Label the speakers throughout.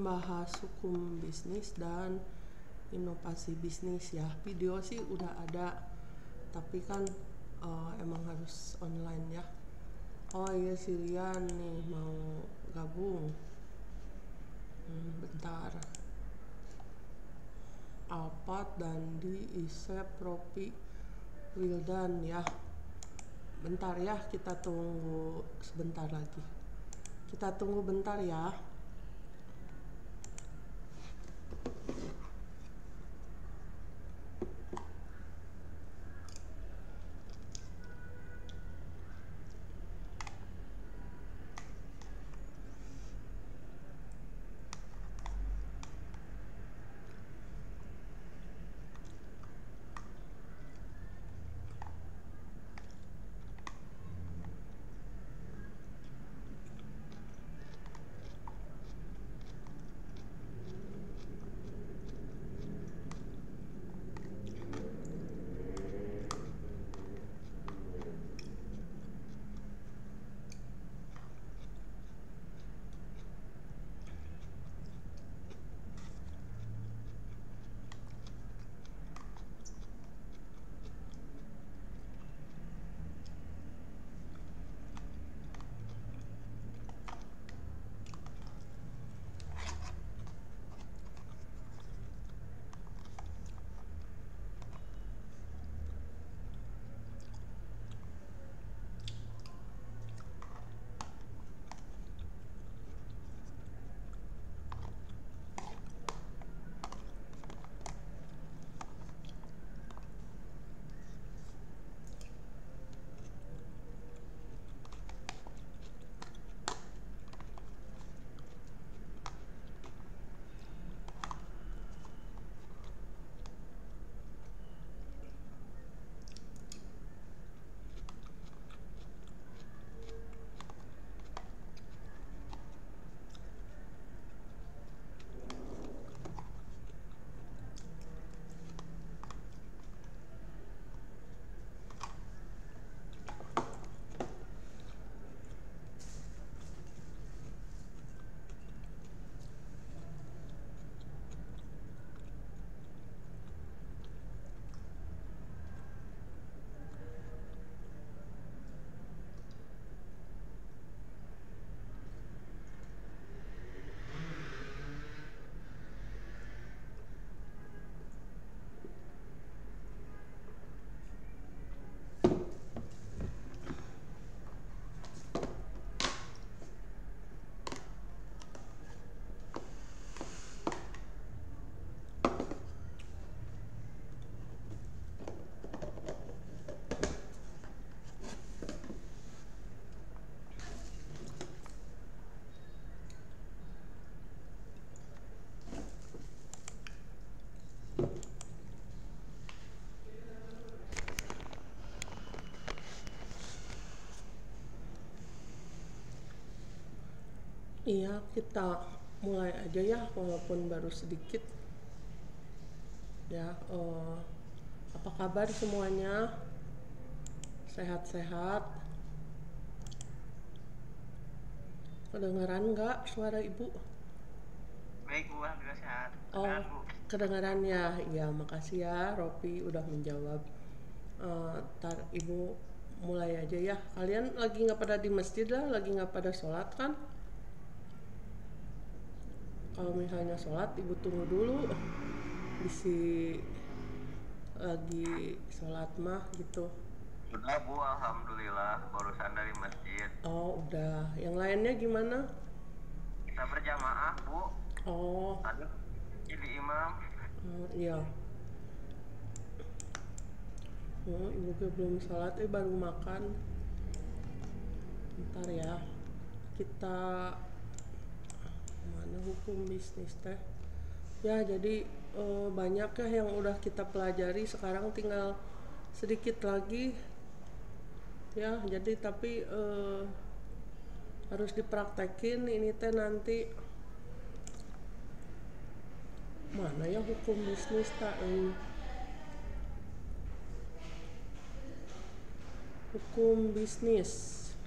Speaker 1: membahas hukum bisnis dan inovasi bisnis ya. Video sih udah ada, tapi kan emang harus online ya. Oh iya, si Rian nih mau gabung. Bentar. Alphard, Dandi, Isep, Ropi, Wildan ya. Bentar ya, kita tunggu sebentar lagi. Kita tunggu bentar ya. Iya, kita mulai aja ya, walaupun baru sedikit. Ya, apa kabar semuanya? Sehat-sehat? Kedengaran nggak suara ibu?
Speaker 2: Baik Bu, alhamdulillah sehat.
Speaker 1: Oh,
Speaker 2: Kedengaran Bu.
Speaker 1: kedengaran ya. Ya, makasih ya, Ropi udah menjawab. Ntar ibu mulai aja ya. Kalian lagi nggak pada di masjid lah, lagi nggak pada sholat kan? Kalau misalnya sholat, ibu tunggu dulu. Bisi lagi sholat mah gitu.
Speaker 2: Sudah Bu, alhamdulillah barusan dari masjid.
Speaker 1: Oh, udah. Yang lainnya gimana?
Speaker 2: Kita berjamaah Bu.
Speaker 1: Oh,
Speaker 2: Tadi jadi imam.
Speaker 1: iya. Ibu gue belum sholat, baru makan. Ntar ya. Kita mana hukum bisnis teh? Ya, jadi banyak ya yang udah kita pelajari. Sekarang tinggal sedikit lagi. Ya, jadi tapi harus dipraktekin ini teh nanti. Mana ya hukum bisnis tak? Hukum bisnis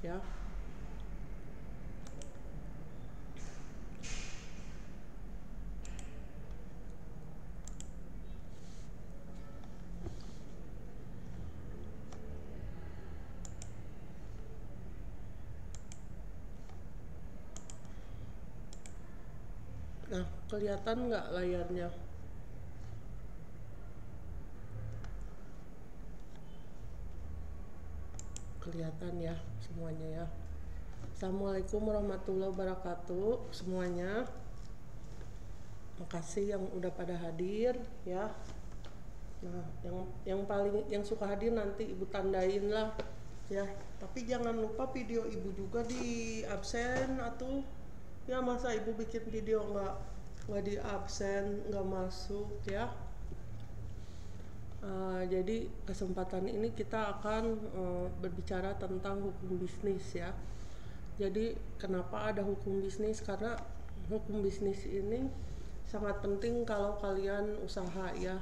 Speaker 1: ya. Nah, kelihatan nggak layarnya? Kelihatan ya semuanya ya. Assalamualaikum warahmatullahi wabarakatuh semuanya. Makasih yang udah pada hadir ya. Nah, yang suka hadir nanti ibu tandain lah ya. Tapi jangan lupa video ibu juga di absen atau ya, masa ibu bikin video nggak di absen, nggak masuk ya. Jadi kesempatan ini kita akan berbicara tentang hukum bisnis ya. Jadi kenapa ada hukum bisnis? Karena hukum bisnis ini sangat penting kalau kalian usaha ya,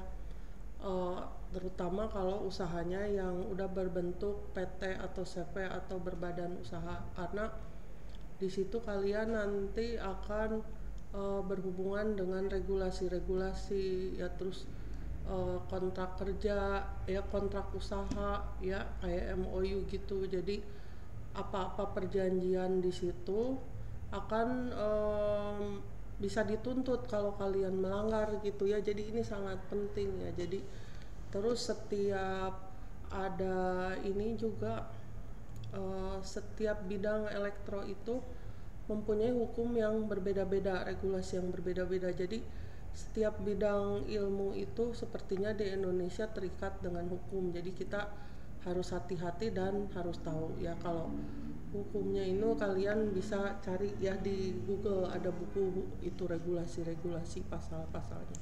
Speaker 1: terutama kalau usahanya yang udah berbentuk PT atau CV atau berbadan usaha, karena di situ kalian nanti akan berhubungan dengan regulasi-regulasi ya, terus kontrak kerja ya, kontrak usaha ya, kayak MOU gitu. Jadi apa-apa perjanjian di situ akan bisa dituntut kalau kalian melanggar gitu ya. Jadi ini sangat penting ya. Jadi terus setiap ada ini juga setiap bidang elektro itu mempunyai hukum yang berbeda-beda, regulasi yang berbeda-beda. Jadi setiap bidang ilmu itu sepertinya di Indonesia terikat dengan hukum. Jadi kita harus hati-hati dan harus tahu ya. Kalau hukumnya itu kalian bisa cari ya di Google, ada buku itu regulasi-regulasi pasal-pasalnya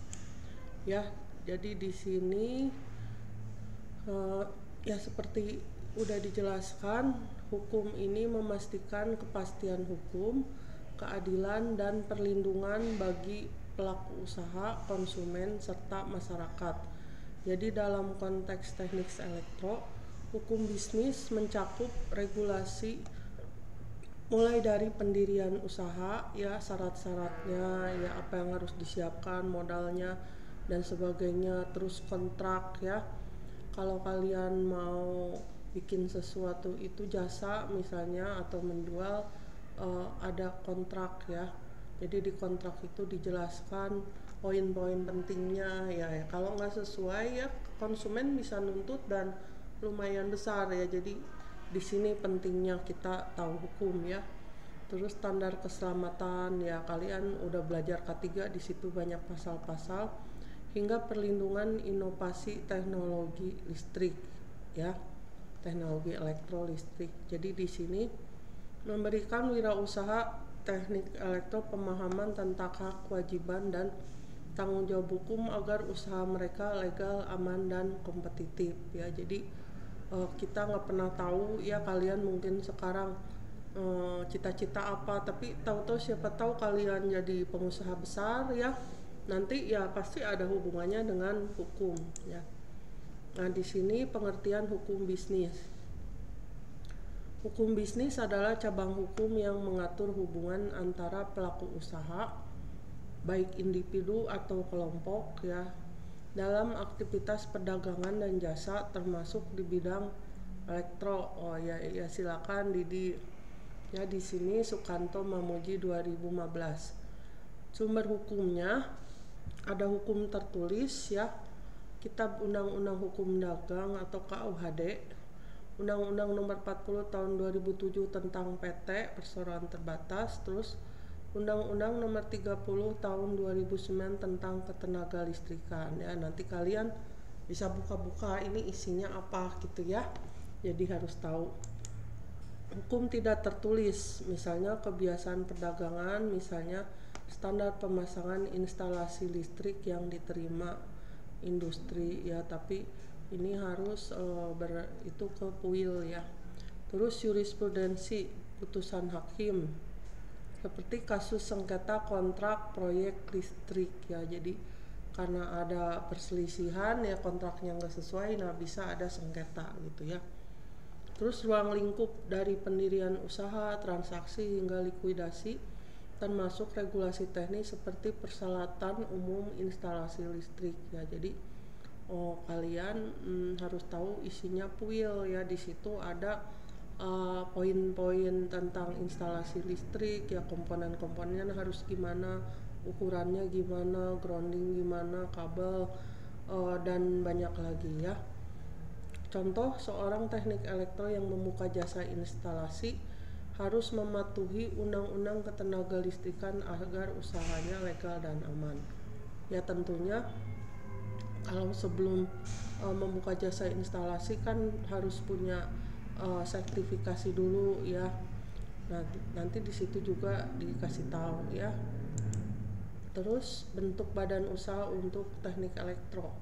Speaker 1: ya. Jadi di sini ya seperti udah dijelaskan, hukum ini memastikan kepastian hukum, keadilan dan perlindungan bagi pelaku usaha, konsumen, serta masyarakat. Jadi dalam konteks teknik elektro, hukum bisnis mencakup regulasi mulai dari pendirian usaha ya, syarat-syaratnya ya, apa yang harus disiapkan, modalnya dan sebagainya, terus kontrak ya. Kalau kalian mau bikin sesuatu itu jasa misalnya atau menjual, ada kontrak ya. Jadi di kontrak itu dijelaskan poin-poin pentingnya ya. Kalau nggak sesuai ya konsumen bisa nuntut dan lumayan besar ya. Jadi di sini pentingnya kita tahu hukum ya. Terus standar keselamatan ya, kalian udah belajar K3, di situ banyak pasal-pasal, hingga perlindungan inovasi teknologi listrik ya, teknologi elektrolistrik. Jadi di sini memberikan wirausaha teknik elektro pemahaman tentang hak, kewajiban dan tanggung jawab hukum agar usaha mereka legal, aman dan kompetitif ya. Jadi kita nggak pernah tahu ya, kalian mungkin sekarang cita-cita apa, tapi tahu-tahu siapa tahu kalian jadi pengusaha besar ya, nanti ya pasti ada hubungannya dengan hukum ya. Nah di sini pengertian hukum bisnis. Hukum bisnis adalah cabang hukum yang mengatur hubungan antara pelaku usaha, baik individu atau kelompok ya, dalam aktivitas perdagangan dan jasa termasuk di bidang elektro. Oh ya, silakan Didi. Ya di sini Sukanto Mamuji 2015. Sumber hukumnya ada hukum tertulis ya, Kitab Undang-Undang Hukum Dagang atau KUHD, Undang-Undang Nomor 40 Tahun 2007 tentang PT Perseroan Terbatas, terus Undang-Undang Nomor 30 Tahun 2009 tentang ketenaga listrikan ya. Nanti kalian bisa buka-buka ini isinya apa gitu ya. Jadi harus tahu. Hukum tidak tertulis, misalnya kebiasaan perdagangan, misalnya standar pemasangan instalasi listrik yang diterima industri ya, tapi ini harus itu ke PUIL ya. Terus jurisprudensi, putusan hakim seperti kasus sengketa kontrak proyek listrik ya. Jadi karena ada perselisihan ya, kontraknya nggak sesuai, nah bisa ada sengketa gitu ya. Terus ruang lingkup dari pendirian usaha, transaksi hingga likuidasi, termasuk regulasi teknis seperti persyaratan umum instalasi listrik ya. Jadi kalian harus tahu isinya PUIL ya. Di situ ada poin-poin tentang instalasi listrik ya, komponen-komponennya harus gimana, ukurannya gimana, grounding gimana, kabel, dan banyak lagi ya. Contoh, seorang teknik elektro yang membuka jasa instalasi harus mematuhi undang-undang ketenaga listrikan agar usahanya legal dan aman. Ya tentunya kalau sebelum membuka jasa instalasi kan harus punya sertifikasi dulu ya. Nah, nanti di situ juga dikasih tahu ya. Terus bentuk badan usaha untuk teknik elektro.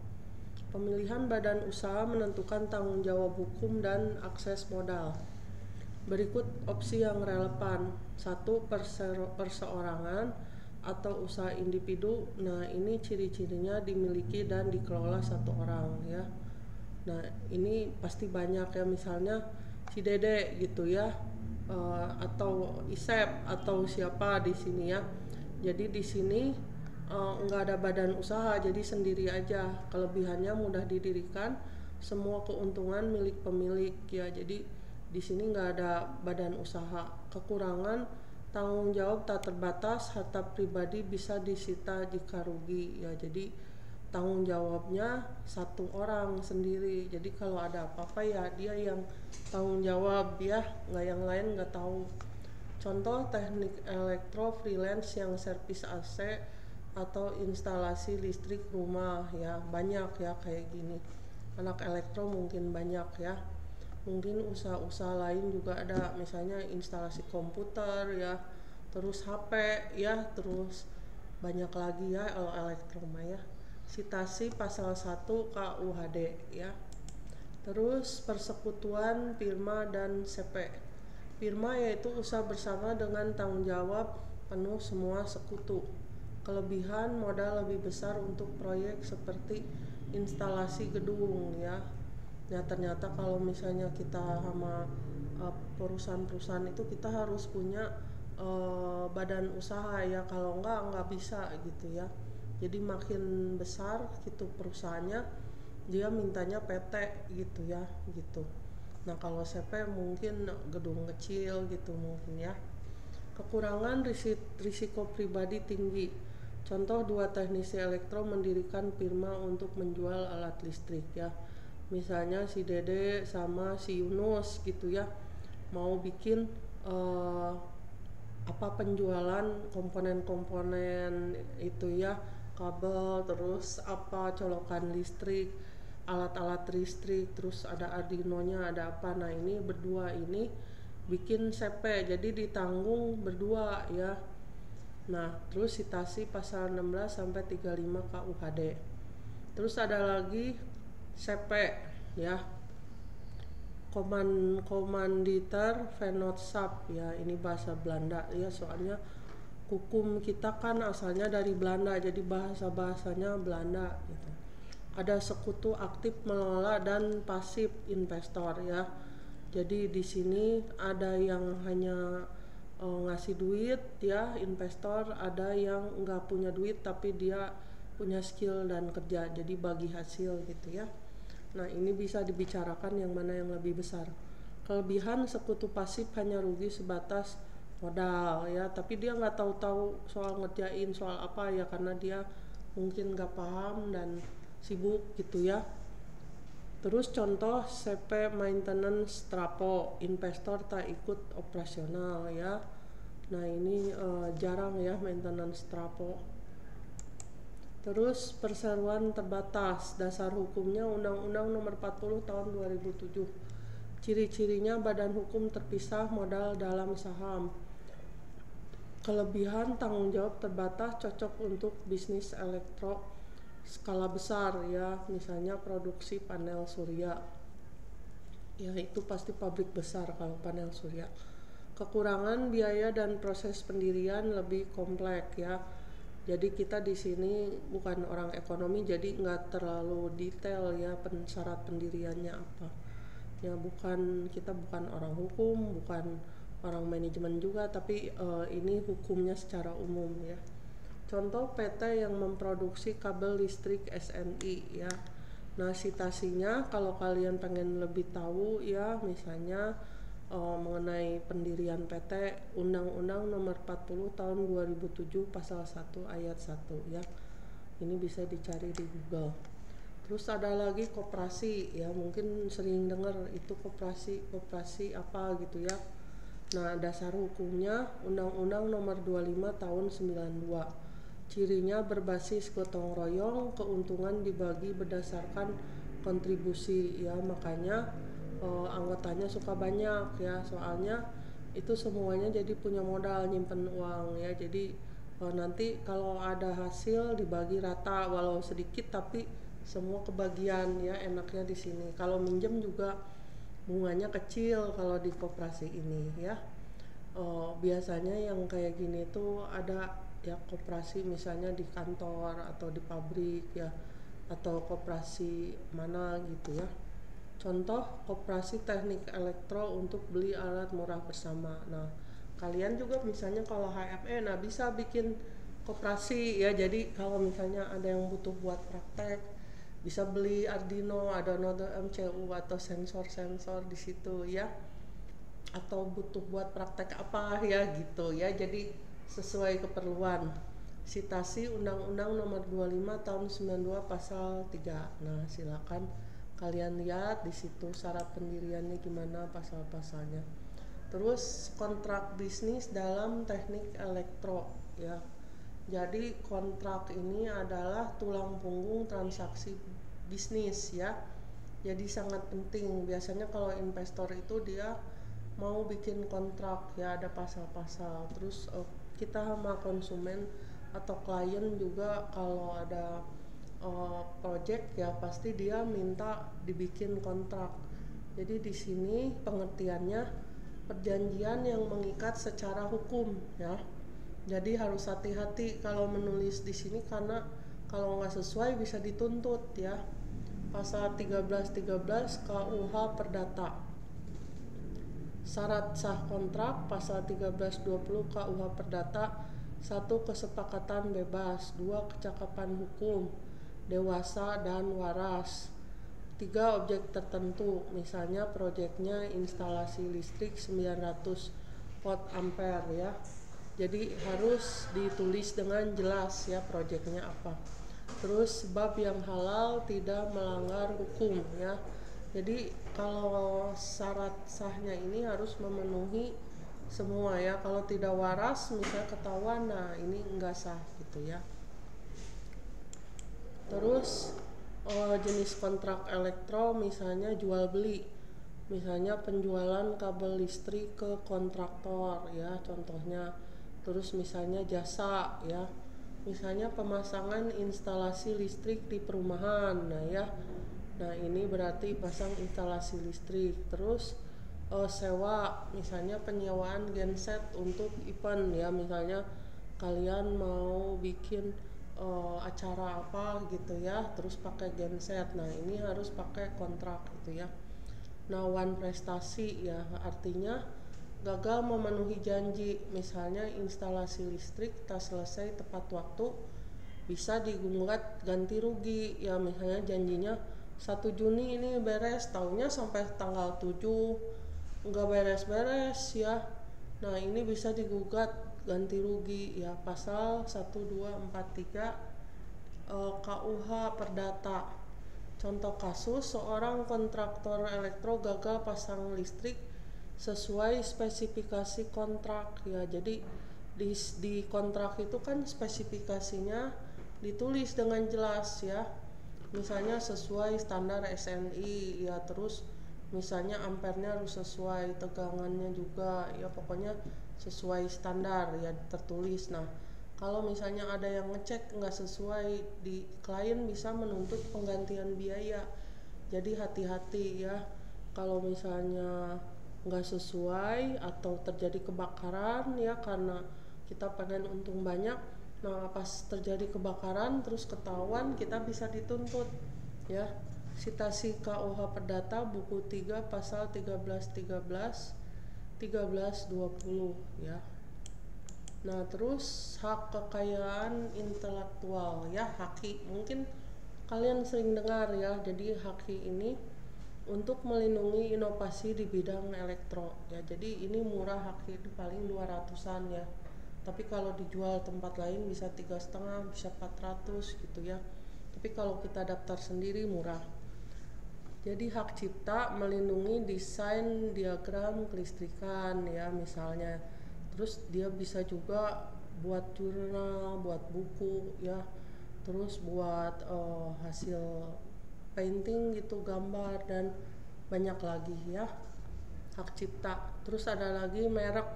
Speaker 1: Pemilihan badan usaha menentukan tanggung jawab hukum dan akses modal. Berikut opsi yang relevan. 1. Perseorangan atau usaha individu. Nah, ini ciri-cirinya dimiliki dan dikelola satu orang ya. Nah, ini pasti banyak ya, misalnya si Dede gitu ya, atau Isep atau siapa di sini ya. Jadi di sini nggak ada badan usaha, jadi sendiri aja. Kelebihannya mudah didirikan, semua keuntungan milik pemilik ya. Jadi di sini nggak ada badan usaha. Kekurangan, tanggung jawab tak terbatas, harta pribadi bisa disita jika rugi ya. Jadi tanggung jawabnya satu orang sendiri. Jadi kalau ada apa-apa ya dia yang tanggung jawab ya, nggak yang lain nggak tahu. Contoh teknik elektro freelance yang servis AC atau instalasi listrik rumah ya, banyak ya kayak gini. Anak elektro mungkin banyak ya. Mungkin usaha-usaha lain juga ada, misalnya instalasi komputer ya, terus HP ya, terus banyak lagi ya elektro ya. Citasi pasal 1 KUHD ya. Terus persekutuan firma dan CP. Firma yaitu usaha bersama dengan tanggung jawab penuh semua sekutu. Kelebihan, modal lebih besar untuk proyek seperti instalasi gedung ya. Ya ternyata kalau misalnya kita sama perusahaan-perusahaan itu kita harus punya badan usaha ya, kalau enggak bisa gitu ya. Jadi makin besar gitu perusahaannya, dia mintanya PT gitu ya gitu. Nah kalau CP mungkin gedung kecil gitu mungkin ya. Kekurangan, risiko pribadi tinggi. Contoh, 2 teknisi elektro mendirikan firma untuk menjual alat listrik ya. Misalnya si Dede sama si Yunus gitu ya, mau bikin penjualan komponen-komponen itu ya, kabel, terus colokan listrik, alat-alat listrik, terus ada Arduino-nya, ada apa. Nah ini berdua ini bikin CP, jadi ditanggung berdua ya. Nah terus citasi pasal 16 sampai 35 KUHD. Terus ada lagi CP ya, Komanditer Vennootschap ya, ini bahasa Belanda ya, soalnya hukum kita kan asalnya dari Belanda, jadi bahasanya Belanda gitu. Ada sekutu aktif mengelola dan pasif investor ya. Jadi di sini ada yang hanya ngasih duit ya, investor, ada yang nggak punya duit tapi dia punya skill dan kerja, jadi bagi hasil gitu ya. Nah ini bisa dibicarakan yang mana yang lebih besar. Kelebihan, sekutu pasif hanya rugi sebatas modal ya, tapi dia nggak tahu soal ngerjain soal apa ya, karena dia mungkin nggak paham dan sibuk gitu ya. Terus contoh CP maintenance trapo, investor tak ikut operasional ya. Nah ini jarang ya maintenance trapo. Terus perseroan terbatas, dasar hukumnya Undang-Undang Nomor 40 Tahun 2007. Ciri-cirinya badan hukum terpisah, modal dalam saham. Kelebihan, tanggung jawab terbatas, cocok untuk bisnis elektro skala besar ya, misalnya produksi panel surya. Ya itu pasti pabrik besar kalau panel surya. Kekurangan, biaya dan proses pendirian lebih kompleks ya. Jadi kita di sini bukan orang ekonomi, jadi nggak terlalu detail ya syarat pendiriannya apa. Ya kita bukan orang hukum, bukan orang manajemen juga, tapi ini hukumnya secara umum ya. Contoh PT yang memproduksi kabel listrik SNI ya. Nah citasinya kalau kalian pengen lebih tahu ya, misalnya mengenai pendirian PT Undang-Undang Nomor 40 Tahun 2007 Pasal 1 Ayat 1 ya. Ini bisa dicari di Google. Terus ada lagi koperasi ya, mungkin sering dengar itu koperasi apa gitu ya. Nah, dasar hukumnya Undang-Undang Nomor 25 Tahun 92. Cirinya berbasis gotong royong, keuntungan dibagi berdasarkan kontribusi ya, makanya anggotanya suka banyak ya, soalnya itu semuanya jadi punya modal nyimpen uang ya. Jadi nanti kalau ada hasil dibagi rata walau sedikit tapi semua kebagian ya, enaknya di sini. Kalau minjem juga bunganya kecil kalau di koperasi ini ya. Biasanya yang kayak gini tuh ada ya, koperasi misalnya di kantor atau di pabrik ya, atau koperasi mana gitu ya. Contoh koperasi teknik elektro untuk beli alat murah bersama. Nah, kalian juga misalnya kalau HFE, nah bisa bikin koperasi ya. Jadi kalau misalnya ada yang butuh buat praktek, bisa beli Arduino, MCU atau sensor-sensor di situ ya. Atau butuh buat praktek apa ya gitu ya. Jadi sesuai keperluan. Citasi Undang-Undang Nomor 25 Tahun 92 Pasal 3. Nah, silakan kalian lihat di situ syarat pendiriannya gimana, pasal-pasalnya. Terus kontrak bisnis dalam teknik elektro ya. Jadi kontrak ini adalah tulang punggung transaksi bisnis ya. Jadi sangat penting. Biasanya kalau investor itu dia mau bikin kontrak ya, ada pasal-pasal. Terus kita sama konsumen atau klien juga kalau ada project ya pasti dia minta dibikin kontrak. Jadi di sini pengertiannya perjanjian yang mengikat secara hukum ya. Jadi harus hati-hati kalau menulis di sini karena kalau nggak sesuai bisa dituntut ya. Pasal 1313 KUH Perdata. Syarat sah kontrak pasal 1320 KUH Perdata. 1. Kesepakatan bebas. 2. Kecakapan hukum dewasa dan waras. 3. Objek tertentu, misalnya proyeknya instalasi listrik 900 volt ampere ya. Jadi harus ditulis dengan jelas ya proyeknya apa. Terus bab yang halal tidak melanggar hukum ya. Jadi kalau syarat sahnya ini harus memenuhi semua ya. Kalau tidak waras misalnya ketahuan, nah ini enggak sah gitu ya. Terus jenis kontrak elektro misalnya jual beli, misalnya penjualan kabel listrik ke kontraktor ya contohnya. Terus misalnya jasa ya, misalnya pemasangan instalasi listrik di perumahan. Nah ya, nah ini berarti pasang instalasi listrik. Terus sewa, misalnya penyewaan genset untuk event ya, misalnya kalian mau bikin acara apa gitu ya, terus pakai genset. Nah ini harus pakai kontrak gitu ya. Nah wan prestasi ya, artinya gagal memenuhi janji, misalnya instalasi listrik tak selesai tepat waktu, bisa digugat ganti rugi ya. Misalnya janjinya 1 Juni ini beres, taunya sampai tanggal 7 nggak beres-beres ya. Nah ini bisa digugat ganti rugi ya, pasal 1243 KUH Perdata. Contoh kasus, seorang kontraktor elektro gagal pasang listrik sesuai spesifikasi kontrak ya. Jadi di kontrak itu kan spesifikasinya ditulis dengan jelas ya, misalnya sesuai standar SNI ya, terus misalnya ampernya harus sesuai, tegangannya juga ya, pokoknya sesuai standar ya tertulis. Nah kalau misalnya ada yang ngecek nggak sesuai, di klien bisa menuntut penggantian biaya. Jadi hati-hati ya, kalau misalnya nggak sesuai atau terjadi kebakaran ya, karena kita pengen untung banyak, nah pas terjadi kebakaran terus ketahuan, kita bisa dituntut ya. Citasi KUH Perdata buku 3 pasal 1313 1320 ya. Nah terus hak kekayaan intelektual ya, HAKI, mungkin kalian sering dengar ya. Jadi HAKI ini untuk melindungi inovasi di bidang elektro ya. Jadi ini murah, haknya paling 200-an ya. Tapi kalau dijual tempat lain bisa 3,5, bisa 400 gitu ya. Tapi kalau kita daftar sendiri murah. Jadi hak cipta melindungi desain diagram kelistrikan ya misalnya. Terus dia bisa juga buat jurnal, buat buku ya. Terus buat hasil painting gitu, gambar dan banyak lagi ya. Hak cipta. Terus ada lagi merek,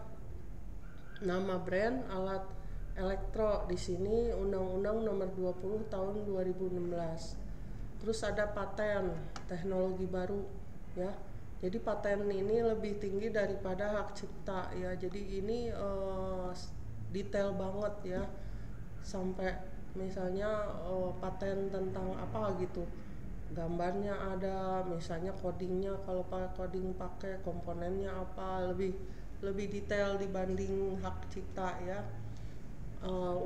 Speaker 1: nama brand, alat elektro. Di sini Undang-Undang Nomor 20 Tahun 2016. Terus ada paten, teknologi baru ya. Jadi paten ini lebih tinggi daripada hak cipta ya. Jadi ini detail banget ya. Sampai misalnya paten tentang apa gitu. Gambarnya ada, misalnya codingnya, kalau pakai coding pakai komponennya apa, lebih detail dibanding hak cipta ya.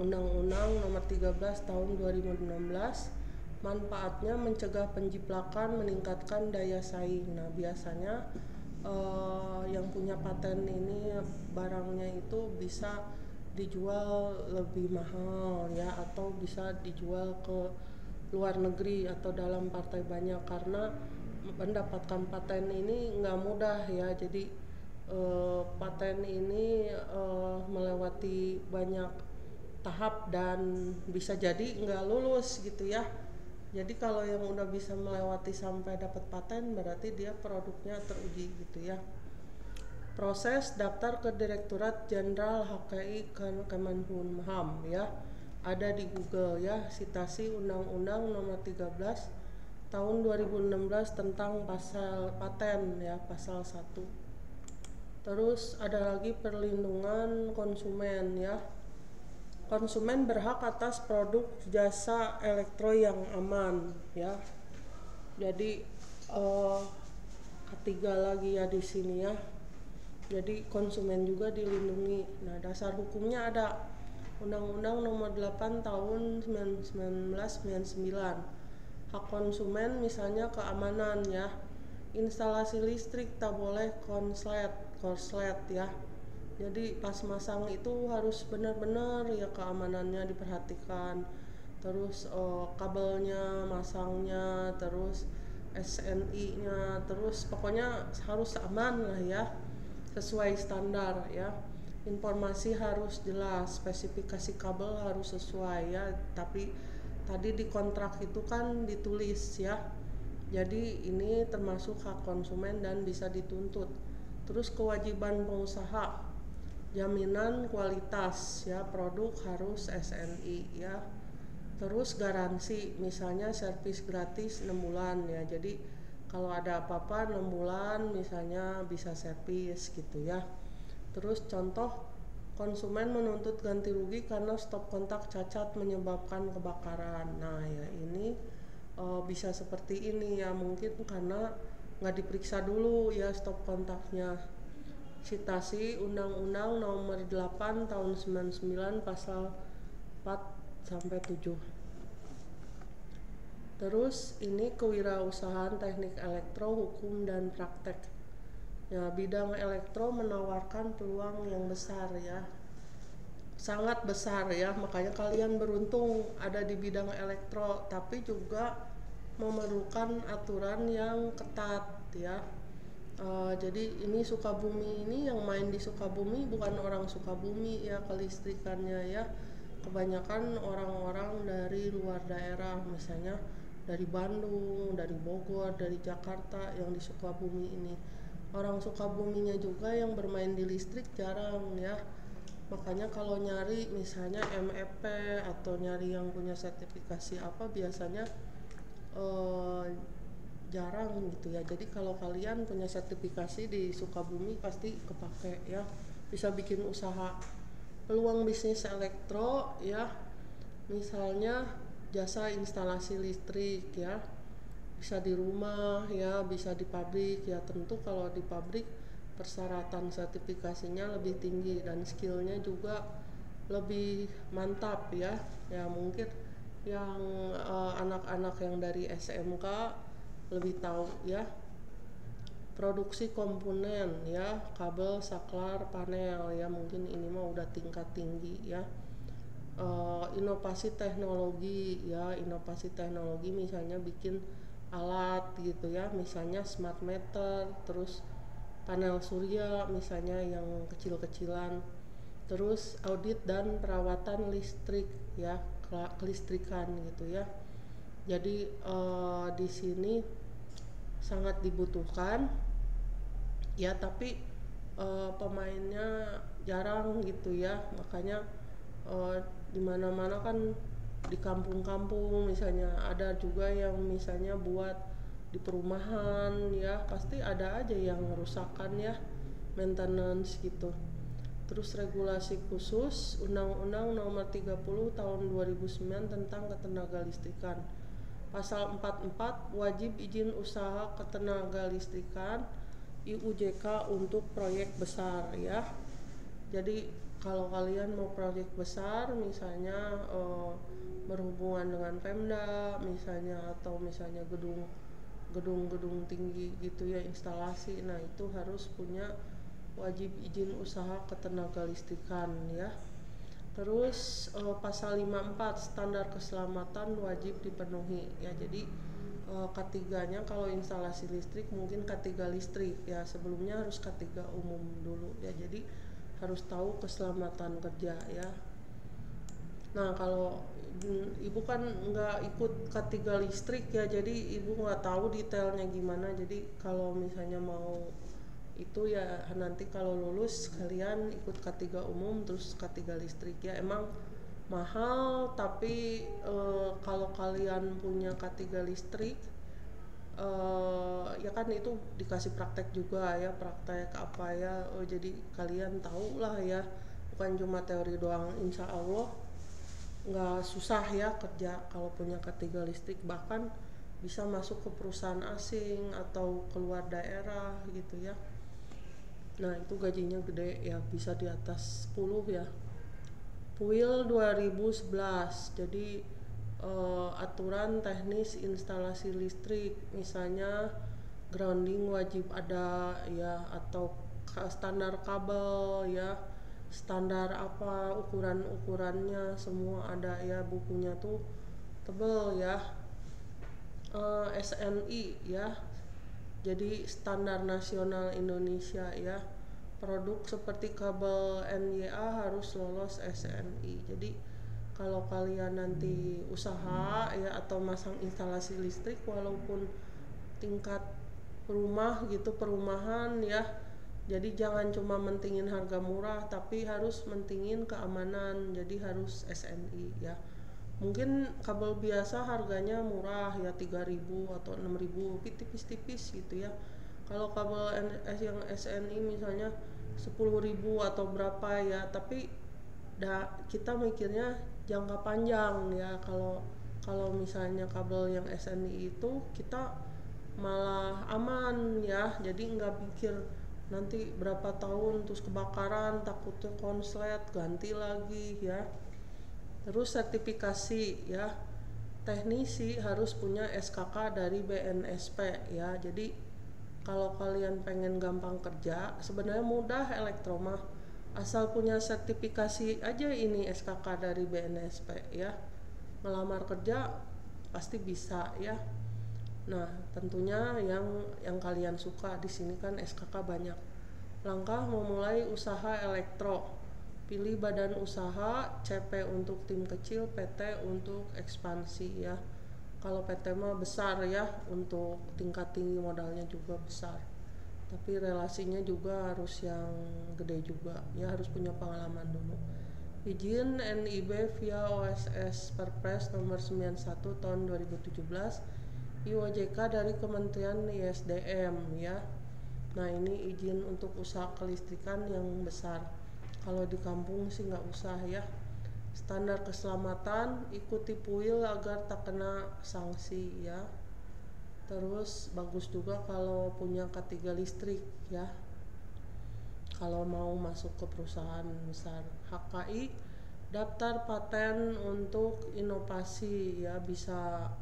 Speaker 1: Undang-Undang Nomor 13 Tahun 2016. Manfaatnya mencegah penjiplakan, meningkatkan daya saing. Nah biasanya yang punya paten ini barangnya itu bisa dijual lebih mahal ya, atau bisa dijual ke luar negeri atau dalam partai banyak, karena mendapatkan paten ini nggak mudah ya. Jadi paten ini melewati banyak tahap dan bisa jadi nggak lulus gitu ya. Jadi kalau yang udah bisa melewati sampai dapat paten berarti dia produknya teruji gitu ya. Proses daftar ke Direktorat Jenderal HKI Kemenkumham ya. Ada di Google ya, citasi Undang-Undang Nomor 13 Tahun 2016 tentang pasal paten ya, pasal 1. Terus ada lagi perlindungan konsumen ya. Konsumen berhak atas produk jasa elektro yang aman ya. Jadi ketiga lagi ya di sini ya. Jadi konsumen juga dilindungi. Nah, dasar hukumnya ada Undang-Undang Nomor 8 Tahun 1999. Hak konsumen misalnya keamanan ya. Instalasi listrik tak boleh korslet ya. Jadi pas masang itu harus benar-benar ya, keamanannya diperhatikan. Terus kabelnya, masangnya, terus SNI-nya, terus pokoknya harus aman lah ya, sesuai standar ya. Informasi harus jelas, spesifikasi kabel harus sesuai ya. Tapi tadi di kontrak itu kan ditulis ya. Jadi ini termasuk hak konsumen dan bisa dituntut. Terus kewajiban pengusaha, jaminan kualitas ya, produk harus SNI ya. Terus garansi, misalnya servis gratis 6 bulan ya. Jadi kalau ada apa-apa 6 bulan misalnya bisa servis gitu ya. Terus contoh, konsumen menuntut ganti rugi karena stop kontak cacat menyebabkan kebakaran. Nah ya ini bisa seperti ini ya, mungkin karena nggak diperiksa dulu ya stop kontaknya. Citasi Undang-Undang Nomor 8 Tahun 99 Pasal 4-7. Terus ini kewirausahaan teknik elektro, hukum dan praktek ya. Bidang elektro menawarkan peluang yang besar ya, sangat besar ya. Makanya kalian beruntung ada di bidang elektro, tapi juga memerlukan aturan yang ketat ya. Jadi ini Sukabumi ini, yang main di Sukabumi bukan orang Sukabumi ya kelistrikannya ya. Kebanyakan orang-orang dari luar daerah, misalnya dari Bandung, dari Bogor, dari Jakarta yang di Sukabumi ini. Orang Sukabuminya juga yang bermain di listrik jarang ya. Makanya kalau nyari misalnya MEP atau nyari yang punya sertifikasi apa biasanya jarang gitu ya. Jadi kalau kalian punya sertifikasi di Sukabumi pasti kepake ya, bisa bikin usaha. Peluang bisnis elektro ya, misalnya jasa instalasi listrik ya, bisa di rumah ya, bisa di pabrik ya. Tentu kalau di pabrik persyaratan sertifikasinya lebih tinggi dan skillnya juga lebih mantap ya. Ya mungkin yang anak-anak yang dari SMK lebih tahu ya. produksi komponen ya, kabel, saklar, panel ya, mungkin ini mah udah tingkat tinggi ya. Inovasi teknologi ya, inovasi teknologi misalnya bikin alat gitu ya, misalnya smart meter, terus panel surya misalnya yang kecil-kecilan, terus audit dan perawatan listrik ya, kelistrikan gitu ya. Jadi di sini sangat dibutuhkan ya, tapi pemainnya jarang gitu ya, makanya di mana-mana kan, di kampung-kampung misalnya ada juga yang misalnya buat di perumahan ya, pasti ada aja yang rusakan ya, maintenance gitu. Terus regulasi khusus Undang-Undang Nomor 30 Tahun 2009 tentang ketenaga listrikan. Pasal 44 wajib izin usaha ketenaga listrikan IUJK untuk proyek besar ya. Jadi kalau kalian mau proyek besar misalnya berhubungan dengan Pemda misalnya, atau misalnya gedung-gedung tinggi gitu ya, instalasi, nah itu harus punya wajib izin usaha ketenaga listrikan ya. Terus pasal 54 standar keselamatan wajib dipenuhi ya. Jadi K3-nya kalau instalasi listrik mungkin K3 listrik ya, sebelumnya harus K3 umum dulu ya. Jadi harus tahu keselamatan kerja ya. Nah kalau ibu kan nggak ikut K3 listrik ya, jadi ibu nggak tahu detailnya gimana. Jadi kalau misalnya mau itu ya nanti kalau lulus kalian ikut K3 umum terus K3 listrik ya. Emang mahal, tapi kalau kalian punya K3 listrik ya kan itu dikasih praktek juga ya, praktek apa ya, jadi kalian tahu lah ya, bukan cuma teori doang. Insya Allah nggak susah ya kerja kalau punya K3 listrik, bahkan bisa masuk ke perusahaan asing atau keluar daerah gitu ya. Nah itu gajinya gede ya, bisa di atas 10 ya. PUIL 2011, jadi aturan teknis instalasi listrik, misalnya grounding wajib ada ya, atau standar kabel ya, standar apa, ukurannya semua ada ya, bukunya tuh tebel ya. SNI ya, jadi standar nasional Indonesia ya. Produk seperti kabel NYA harus lolos SNI. Jadi kalau kalian nanti usaha ya atau masang instalasi listrik, walaupun tingkat rumah gitu, perumahan ya, jadi jangan cuma mentingin harga murah, tapi harus mentingin keamanan, jadi harus SNI ya. Mungkin kabel biasa harganya murah ya, 3.000 atau 6.000, tipis-tipis gitu ya. Kalau kabel yang SNI misalnya 10.000 atau berapa ya, tapi kita mikirnya jangka panjang ya. Kalau misalnya kabel yang SNI itu kita malah aman ya, jadi nggak pikir nanti berapa tahun terus kebakaran, takutnya konslet, ganti lagi ya. Terus sertifikasi ya, teknisi harus punya SKK dari BNSP ya. Jadi kalau kalian pengen gampang kerja, sebenarnya mudah elektromah, asal punya sertifikasi aja ini SKK dari BNSP ya. Melamar kerja pasti bisa ya. Nah tentunya yang kalian suka, di sini kan SKK banyak. Langkah memulai usaha elektro, pilih badan usaha, CP untuk tim kecil, PT untuk ekspansi ya. Kalau PT mah besar ya, untuk tingkat tinggi modalnya juga besar, tapi relasinya juga harus yang gede juga ya, harus punya pengalaman dulu. Izin NIB via OSS Perpres nomor 91 tahun 2017, IOJK dari Kementerian ISDM ya. Nah ini izin untuk usaha kelistrikan yang besar. Kalau di kampung sih nggak usah ya. Standar keselamatan, ikuti PUIL agar tak kena sanksi ya. Terus bagus juga kalau punya K3 listrik ya, kalau mau masuk ke perusahaan besar. HKI, daftar paten untuk inovasi ya, bisa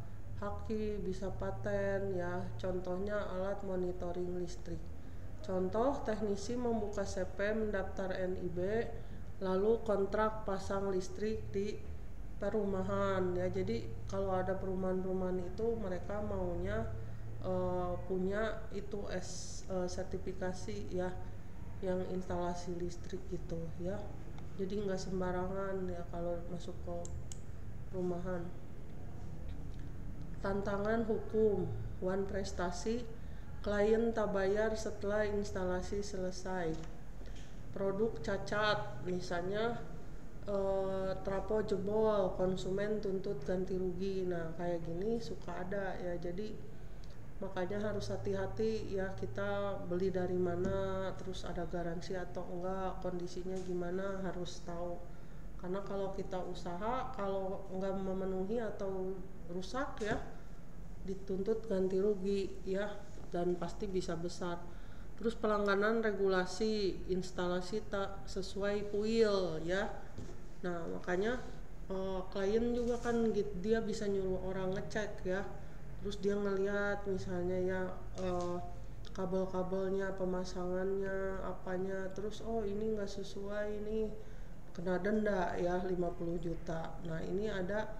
Speaker 1: haki, bisa paten ya. Contohnya alat monitoring listrik. Contoh, teknisi membuka CP, mendaftar NIB, lalu kontrak pasang listrik di perumahan ya. Jadi kalau ada perumahan-perumahan itu mereka maunya punya itu sertifikasi ya, yang instalasi listrik gitu ya. Jadi nggak sembarangan ya kalau masuk ke perumahan. Tantangan hukum, one prestasi, klien tak bayar setelah instalasi selesai. Produk cacat, misalnya trapo jebol, konsumen tuntut ganti rugi. Nah kayak gini suka ada ya. Jadi makanya harus hati-hati ya, kita beli dari mana, terus ada garansi atau enggak, kondisinya gimana, harus tahu. Karena kalau kita usaha, kalau enggak memenuhi atau rusak ya, dituntut ganti rugi ya, dan pasti bisa besar. Terus pelanggaran regulasi instalasi tak sesuai PUIL ya. Nah makanya klien juga kan dia bisa nyuruh orang ngecek ya, terus dia ngelihat misalnya ya kabel-kabelnya, pemasangannya, apanya, terus oh ini nggak sesuai, ini kena denda ya 50 juta. Nah ini ada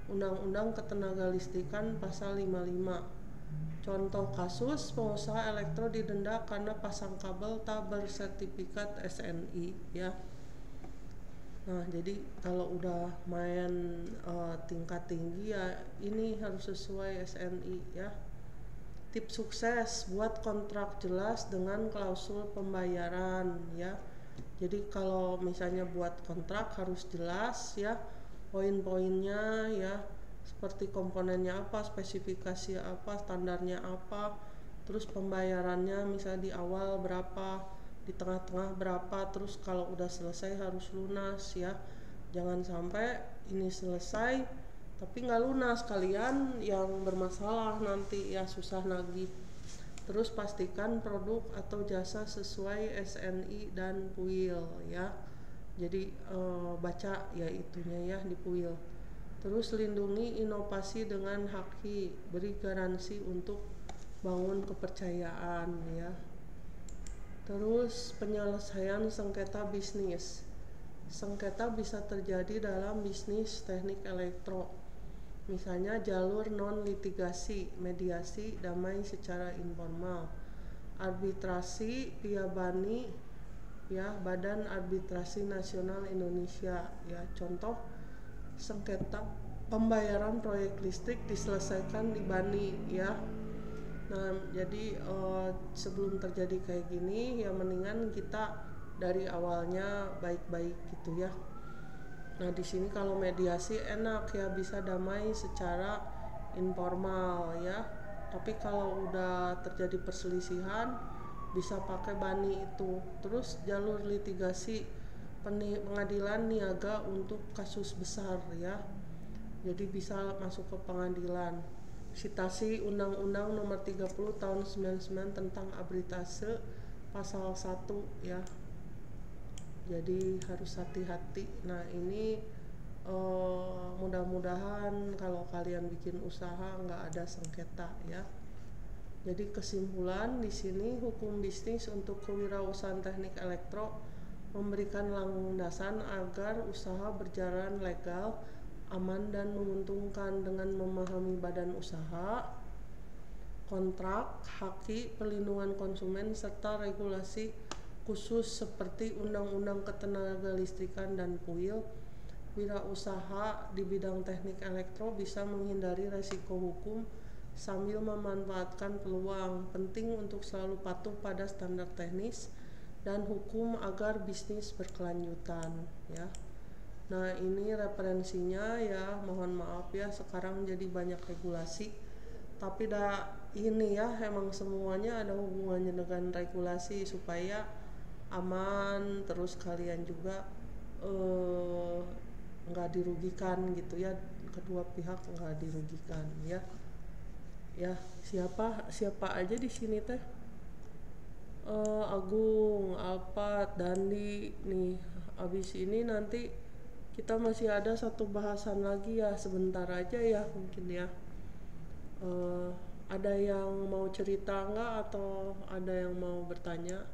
Speaker 1: Undang-Undang Ketenagalistrikan pasal 55. Contoh kasus, pengusaha elektro didenda karena pasang kabel tak bersertifikat SNI ya. Nah jadi kalau udah main tingkat tinggi ya ini harus sesuai SNI ya. Tips sukses, buat kontrak jelas dengan klausul pembayaran ya. Jadi kalau misalnya buat kontrak harus jelas ya, poin-poinnya ya, seperti komponennya apa, spesifikasi apa, standarnya apa, terus pembayarannya misalnya di awal berapa, di tengah-tengah berapa, terus kalau udah selesai harus lunas ya. Jangan sampai ini selesai tapi nggak lunas, kalian yang bermasalah nanti ya, susah nagih. Terus pastikan produk atau jasa sesuai SNI dan PUIL ya. Jadi baca ya itunya ya di PUIL. Terus lindungi inovasi dengan haki, beri garansi untuk bangun kepercayaan ya. Terus penyelesaian sengketa bisnis. Sengketa bisa terjadi dalam bisnis teknik elektro. Misalnya jalur non litigasi, mediasi damai secara informal, arbitrasi via BANI ya, Badan Arbitrasi Nasional Indonesia ya. Contoh, sengketa pembayaran proyek listrik diselesaikan di BANI ya. Nah jadi sebelum terjadi kayak gini ya mendingan kita dari awalnya baik-baik gitu ya. Nah di sini kalau mediasi enak ya, bisa damai secara informal ya. Tapi kalau udah terjadi perselisihan bisa pakai BANI itu. Terus jalur litigasi, pengadilan niaga untuk kasus besar ya. Jadi bisa masuk ke pengadilan. Citasi Undang-Undang Nomor 30 Tahun 99 tentang arbitrase pasal 1 ya. Jadi harus hati-hati. Nah ini mudah-mudahan kalau kalian bikin usaha nggak ada sengketa ya. Jadi kesimpulan di sini, hukum bisnis untuk kewirausahaan teknik elektro memberikan landasan agar usaha berjalan legal, aman dan menguntungkan dengan memahami badan usaha, kontrak, haki, perlindungan konsumen, serta regulasi khusus seperti Undang-Undang Ketenagalistrikan dan PUIL. Wirausaha di bidang teknik elektro bisa menghindari resiko hukum sambil memanfaatkan peluang. Penting untuk selalu patuh pada standar teknis dan hukum agar bisnis berkelanjutan ya. Nah ini referensinya ya, mohon maaf ya sekarang jadi banyak regulasi, tapi ini ya emang semuanya ada hubungannya dengan regulasi supaya aman, terus kalian juga nggak dirugikan gitu ya, kedua pihak nggak dirugikan ya. Ya siapa aja di sini teh, Agung, Alpat, Dandi nih. Abis ini nanti kita masih ada satu bahasan lagi ya, sebentar aja ya mungkin ya. Eh, ada yang mau cerita nggak atau ada yang mau bertanya?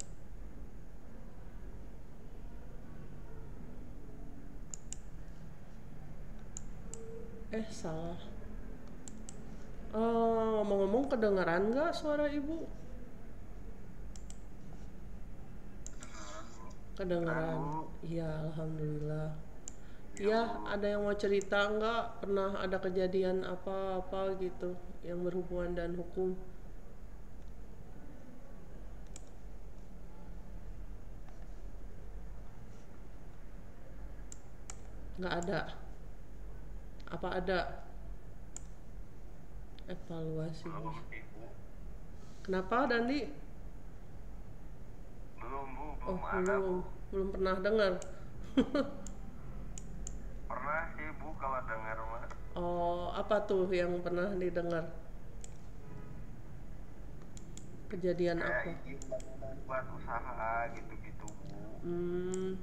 Speaker 1: Salah. Ngomong-ngomong, kedengaran nggak suara ibu?
Speaker 2: Kedengeran
Speaker 1: Kedengaran.
Speaker 2: Bu.
Speaker 1: Iya, alhamdulillah.
Speaker 2: Iya
Speaker 1: Iya,
Speaker 2: Bu.
Speaker 1: ada yang mau cerita nggak? Pernah ada kejadian apa-apa gitu yang berhubungan dan hukum? Nggak ada. Apa ada evaluasi?
Speaker 2: Belum sih Bu.
Speaker 1: Kenapa, Dandi?
Speaker 2: Belum Bu,
Speaker 1: Oh,
Speaker 2: belum ada Bu.
Speaker 1: belum pernah dengar.
Speaker 2: Pernah sih Bu kalau dengar mah.
Speaker 1: Oh, apa tuh yang pernah didengar? Kejadian
Speaker 2: Kayak
Speaker 1: apa?
Speaker 2: izin buat usaha gitu-gitu Bu.
Speaker 1: Hmm,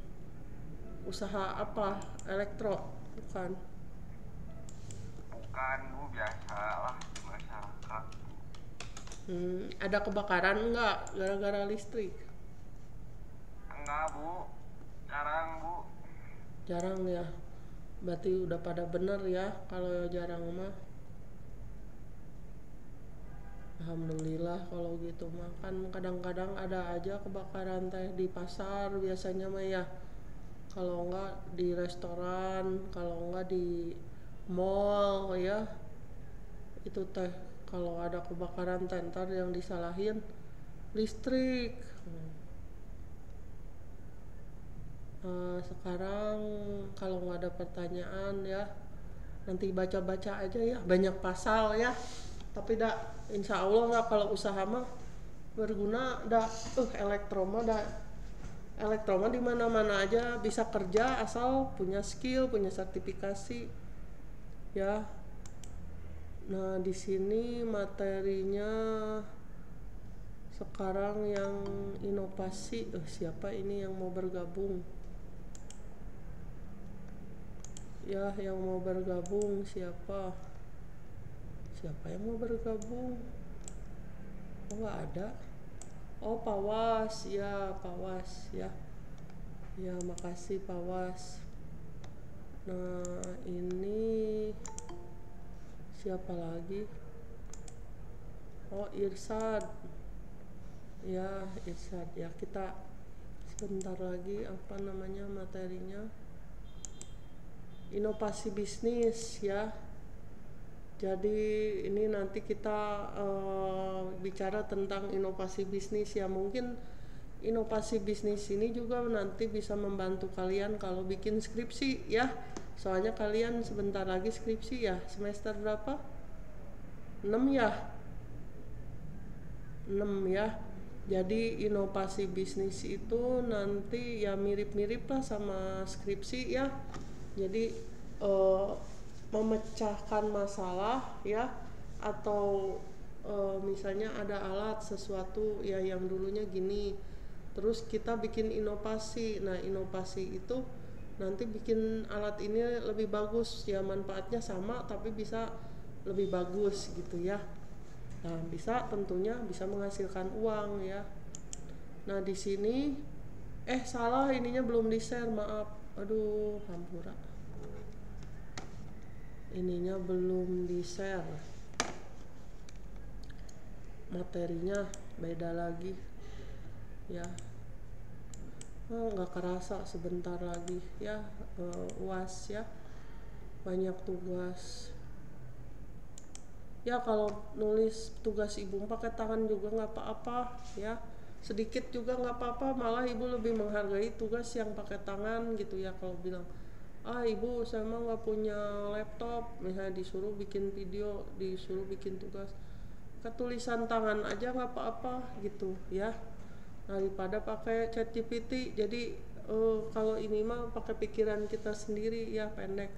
Speaker 1: usaha apa? Elektro? Bukan.
Speaker 2: Bukan Bu, biasa lah di masyarakat Bu.
Speaker 1: Ada kebakaran nggak gara-gara listrik?
Speaker 2: Enggak Bu, jarang Bu.
Speaker 1: Jarang ya. Berarti udah pada bener ya kalau jarang mah. Alhamdulillah kalau gitu mah, kan kadang-kadang ada aja kebakaran teh di pasar biasanya mah ya. Kalau enggak di restoran, kalau enggak di mall ya. Itu teh kalau ada kebakaran teh ntar yang disalahin listrik. Sekarang kalau nggak ada pertanyaan ya, nanti baca-baca aja ya, banyak pasal ya. Tapi dah, insya Allah lah kalau usaha mah berguna. Dah, elektroma di mana-mana aja bisa kerja asal punya skill, punya sertifikasi ya. Nah, di sini materinya sekarang yang inovasi. Siapa ini yang mau bergabung? Ya, yang mau bergabung siapa? Siapa yang mau bergabung? Oh, nggak ada. Oh, Pawas ya, Pawas ya. Ya, makasih Pawas. Nah, ini siapa lagi? Oh, Irsad. Ya, Irsad ya. Kita sebentar lagi apa namanya materinya? Inovasi bisnis ya. Jadi ini nanti kita bicara tentang inovasi bisnis ya. Mungkin inovasi bisnis ini juga nanti bisa membantu kalian kalau bikin skripsi ya. Soalnya kalian sebentar lagi skripsi ya. Semester berapa? 6 ya? 6 ya. Jadi inovasi bisnis itu nanti ya mirip-mirip lah sama skripsi ya. Jadi memecahkan masalah ya, atau misalnya ada alat sesuatu ya yang dulunya gini, terus kita bikin inovasi. Nah, inovasi itu nanti bikin alat ini lebih bagus ya, manfaatnya sama tapi bisa lebih bagus gitu ya. Nah, bisa tentunya bisa menghasilkan uang ya. Nah, di sini salah, ininya belum di-share, maaf. Aduh, hampura. Ininya belum di-share. Materinya beda lagi. Ya. Nggak kerasa sebentar lagi ya, UAS ya. Banyak tugas. Ya, kalau nulis tugas ibu pakai tangan juga nggak apa-apa ya, sedikit juga nggak apa-apa, malah ibu lebih menghargai tugas yang pakai tangan gitu ya. Kalau bilang ibu saya mah nggak punya laptop, misalnya disuruh bikin video, disuruh bikin tugas, ketulisan tangan aja nggak apa-apa gitu ya, daripada pakai chat GPT. Jadi kalau ini mah pakai pikiran kita sendiri ya, pendek.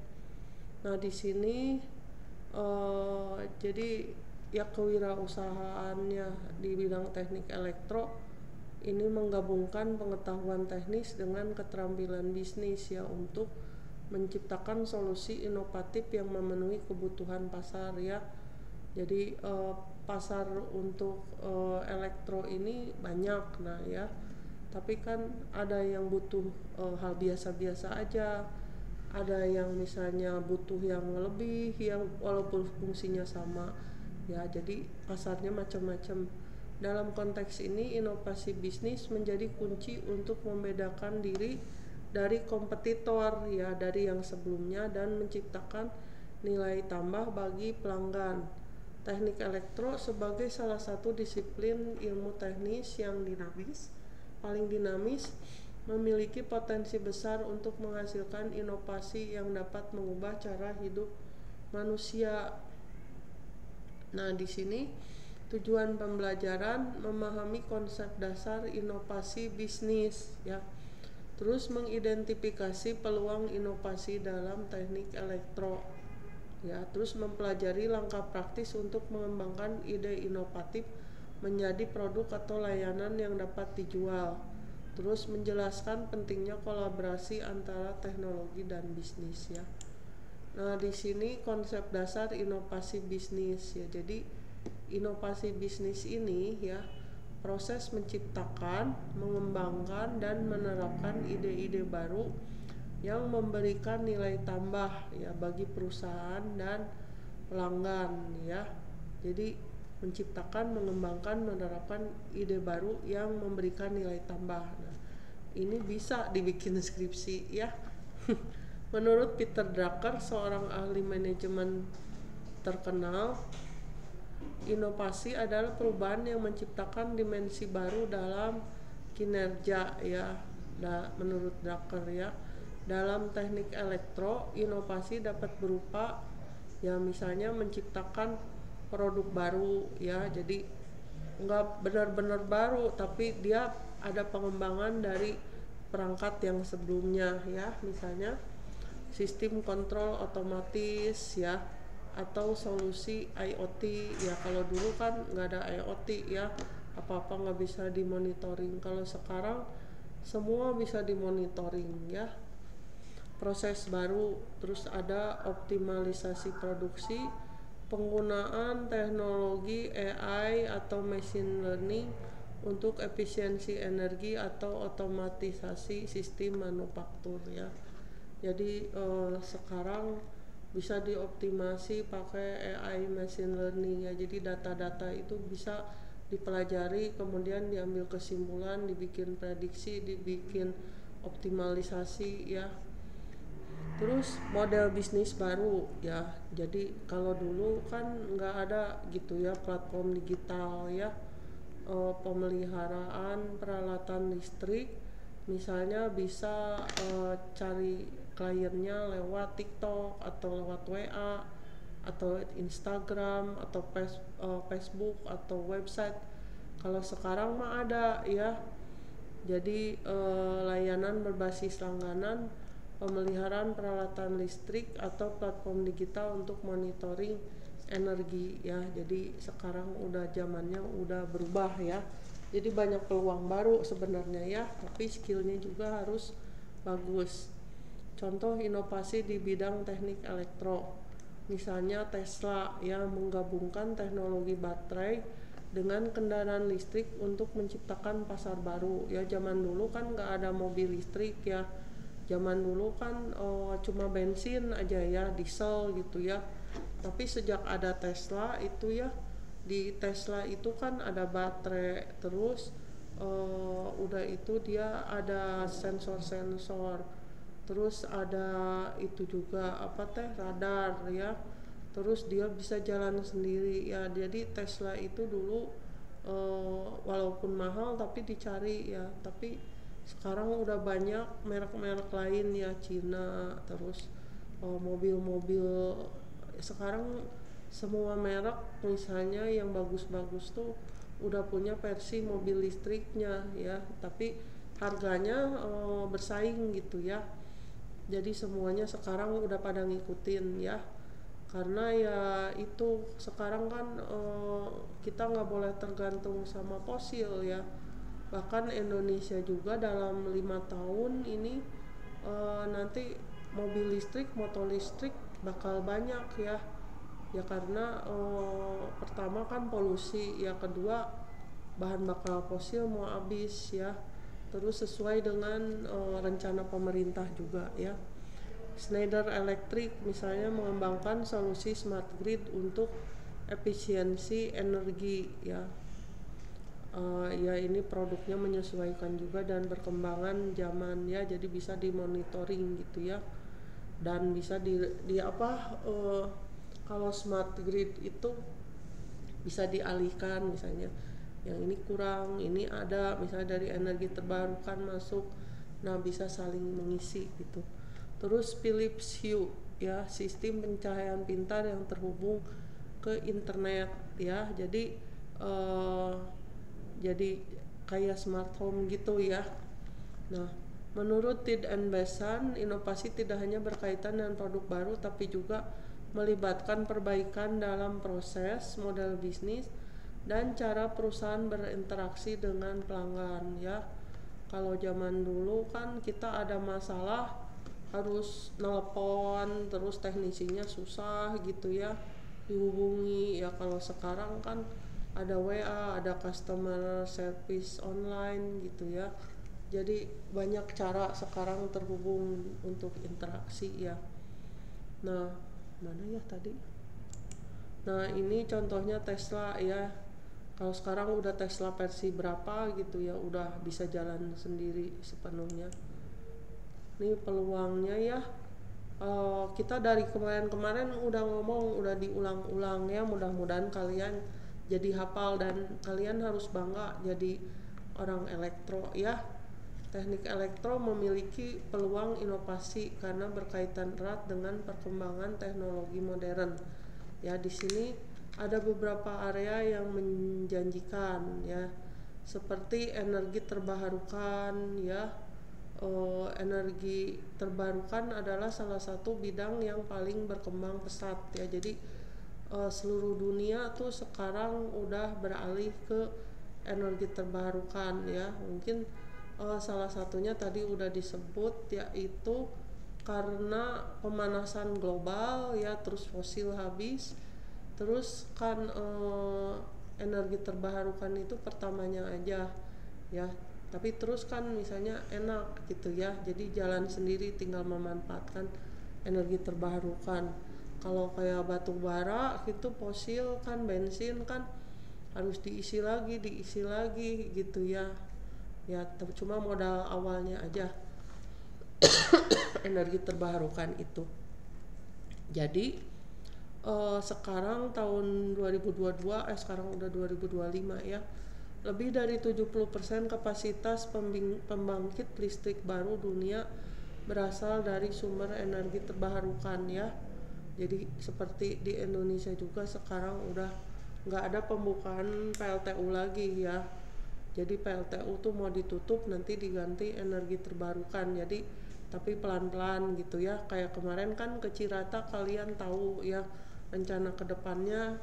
Speaker 1: Nah, di sini jadi ya kewirausahaannya di bidang teknik elektro ini menggabungkan pengetahuan teknis dengan keterampilan bisnis ya, untuk menciptakan solusi inovatif yang memenuhi kebutuhan pasar ya. Jadi pasar untuk elektro ini banyak, nah ya. Tapi kan ada yang butuh hal biasa-biasa aja, ada yang misalnya butuh yang lebih, yang walaupun fungsinya sama. Ya, jadi pasarnya macam-macam. Dalam konteks ini, inovasi bisnis menjadi kunci untuk membedakan diri dari kompetitor ya, dari yang sebelumnya, dan menciptakan nilai tambah bagi pelanggan. Teknik elektro sebagai salah satu disiplin ilmu teknis yang paling dinamis, memiliki potensi besar untuk menghasilkan inovasi yang dapat mengubah cara hidup manusia. Nah, di sini tujuan pembelajaran memahami konsep dasar inovasi bisnis ya. Terus mengidentifikasi peluang inovasi dalam teknik elektro ya, terus mempelajari langkah praktis untuk mengembangkan ide inovatif menjadi produk atau layanan yang dapat dijual. Terus menjelaskan pentingnya kolaborasi antara teknologi dan bisnis ya. Nah, di sini konsep dasar inovasi bisnis ya. Jadi inovasi bisnis ini ya, proses menciptakan, mengembangkan dan menerapkan ide-ide baru yang memberikan nilai tambah ya bagi perusahaan dan pelanggan ya. Jadi menciptakan, mengembangkan, menerapkan ide baru yang memberikan nilai tambah. Nah, ini bisa dibikin skripsi ya. Menurut Peter Drucker, seorang ahli manajemen terkenal, inovasi adalah perubahan yang menciptakan dimensi baru dalam kinerja ya. Menurut Drucker ya, dalam teknik elektro, inovasi dapat berupa ya misalnya menciptakan produk baru ya. Jadi nggak benar-benar baru, tapi dia ada pengembangan dari perangkat yang sebelumnya ya, misalnya sistem kontrol otomatis ya, atau solusi IoT ya. Kalau dulu kan nggak ada IoT ya, apa-apa nggak bisa dimonitoring. Kalau sekarang semua bisa dimonitoring ya. Proses baru, terus ada optimalisasi produksi, penggunaan teknologi AI atau machine learning untuk efisiensi energi atau otomatisasi sistem manufaktur ya. Jadi sekarang bisa dioptimasi pakai AI machine learning ya. Jadi data-data itu bisa dipelajari, kemudian diambil kesimpulan, dibikin prediksi, dibikin optimalisasi ya. Terus model bisnis baru ya. Jadi kalau dulu kan nggak ada gitu ya platform digital ya, pemeliharaan peralatan listrik, misalnya bisa cari kliennya lewat TikTok atau lewat WA atau Instagram atau Facebook atau website. Kalau sekarang mah ada ya. Jadi layanan berbasis langganan, pemeliharaan peralatan listrik atau platform digital untuk monitoring energi ya. Jadi sekarang udah zamannya udah berubah ya. Jadi banyak peluang baru sebenarnya ya, tapi skillnya juga harus bagus. Contoh inovasi di bidang teknik elektro, misalnya Tesla yang menggabungkan teknologi baterai dengan kendaraan listrik untuk menciptakan pasar baru ya. Zaman dulu kan nggak ada mobil listrik ya. Zaman dulu kan cuma bensin aja ya, diesel gitu ya. Tapi sejak ada Tesla itu ya, di Tesla itu kan ada baterai, terus udah itu dia ada sensor-sensor, terus ada itu juga radar ya, terus dia bisa jalan sendiri ya. Jadi Tesla itu dulu walaupun mahal tapi dicari ya. Tapi sekarang udah banyak merek-merek lain ya, Cina. Terus mobil-mobil sekarang semua merek misalnya yang bagus-bagus tuh udah punya versi mobil listriknya ya, tapi harganya bersaing gitu ya. Jadi semuanya sekarang udah pada ngikutin ya, karena ya itu sekarang kan kita nggak boleh tergantung sama fosil ya. Bahkan Indonesia juga dalam 5 tahun ini nanti mobil listrik, motor listrik bakal banyak ya. ya karena pertama kan polusi, ya kedua bahan bakar fosil mau habis ya, terus sesuai dengan rencana pemerintah juga ya. Schneider Electric misalnya mengembangkan solusi smart grid untuk efisiensi energi ya. Ya ini produknya menyesuaikan juga dan perkembangan zaman ya, jadi bisa dimonitoring gitu ya, dan bisa kalau smart grid itu bisa dialihkan, misalnya yang ini kurang, ini ada, misalnya dari energi terbarukan masuk, nah bisa saling mengisi gitu. Terus Philips Hue ya, sistem pencahayaan pintar yang terhubung ke internet ya, jadi kayak smart home gitu ya. Nah, menurut Tid and Besan, inovasi tidak hanya berkaitan dengan produk baru tapi juga melibatkan perbaikan dalam proses, model bisnis, dan cara perusahaan berinteraksi dengan pelanggan ya. Kalau zaman dulu kan kita ada masalah harus nelpon, terus teknisinya susah gitu ya dihubungi ya. Kalau sekarang kan ada WA, ada customer service online gitu ya, jadi banyak cara sekarang terhubung untuk interaksi ya. Nah, mana ya tadi? Nah, ini contohnya Tesla ya. Kalau sekarang udah Tesla versi berapa gitu ya, udah bisa jalan sendiri sepenuhnya. Ini peluangnya ya. Kita dari kemarin-kemarin udah ngomong, udah diulang-ulang ya, mudah-mudahan kalian jadi hafal dan kalian harus bangga jadi orang elektro ya. Teknik elektro memiliki peluang inovasi karena berkaitan erat dengan perkembangan teknologi modern. Ya, di sini ada beberapa area yang menjanjikan ya, seperti energi terbarukan ya. Energi terbarukan adalah salah satu bidang yang paling berkembang pesat ya. Jadi seluruh dunia tuh sekarang udah beralih ke energi terbarukan ya. Mungkin salah satunya tadi udah disebut, yaitu karena pemanasan global ya, terus fosil habis, terus kan energi terbarukan itu pertamanya aja ya, tapi terus kan misalnya enak gitu ya, jadi jalan sendiri tinggal memanfaatkan energi terbarukan. Kalau kayak batu bara gitu fosil kan, bensin kan harus diisi lagi gitu ya. Ya cuma modal awalnya aja energi terbarukan itu. Jadi sekarang tahun 2022, sekarang udah 2025 ya, lebih dari 70% kapasitas pembangkit listrik baru dunia berasal dari sumber energi terbarukan ya. Jadi seperti di Indonesia juga sekarang udah nggak ada pembukaan PLTU lagi ya. Jadi PLTU tuh mau ditutup, nanti diganti energi terbarukan. Jadi tapi pelan-pelan gitu ya. Kayak kemarin kan ke Cirata, kalian tahu ya rencana kedepannya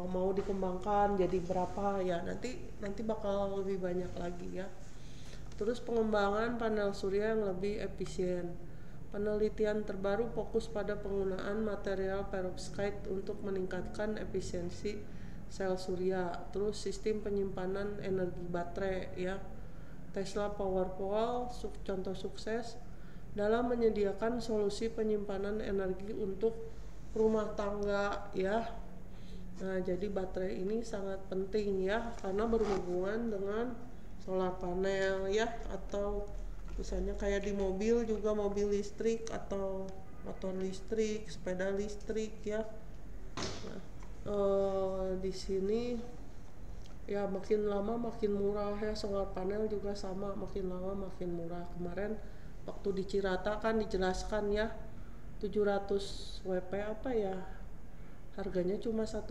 Speaker 1: mau dikembangkan jadi berapa ya, nanti bakal lebih banyak lagi ya. Terus pengembangan panel surya yang lebih efisien. Penelitian terbaru fokus pada penggunaan material perovskite untuk meningkatkan efisiensi sel surya. Terus sistem penyimpanan energi baterai ya. Tesla Powerwall contoh sukses dalam menyediakan solusi penyimpanan energi untuk rumah tangga ya. Nah, jadi baterai ini sangat penting ya, karena berhubungan dengan solar panel ya, atau misalnya kayak di mobil juga, mobil listrik atau motor listrik, sepeda listrik ya. Nah, di sini ya makin lama makin murah ya, solar panel juga sama, makin lama makin murah. Kemarin waktu di Cirata kan dijelaskan ya, 700 WP apa ya, harganya cuma 1,7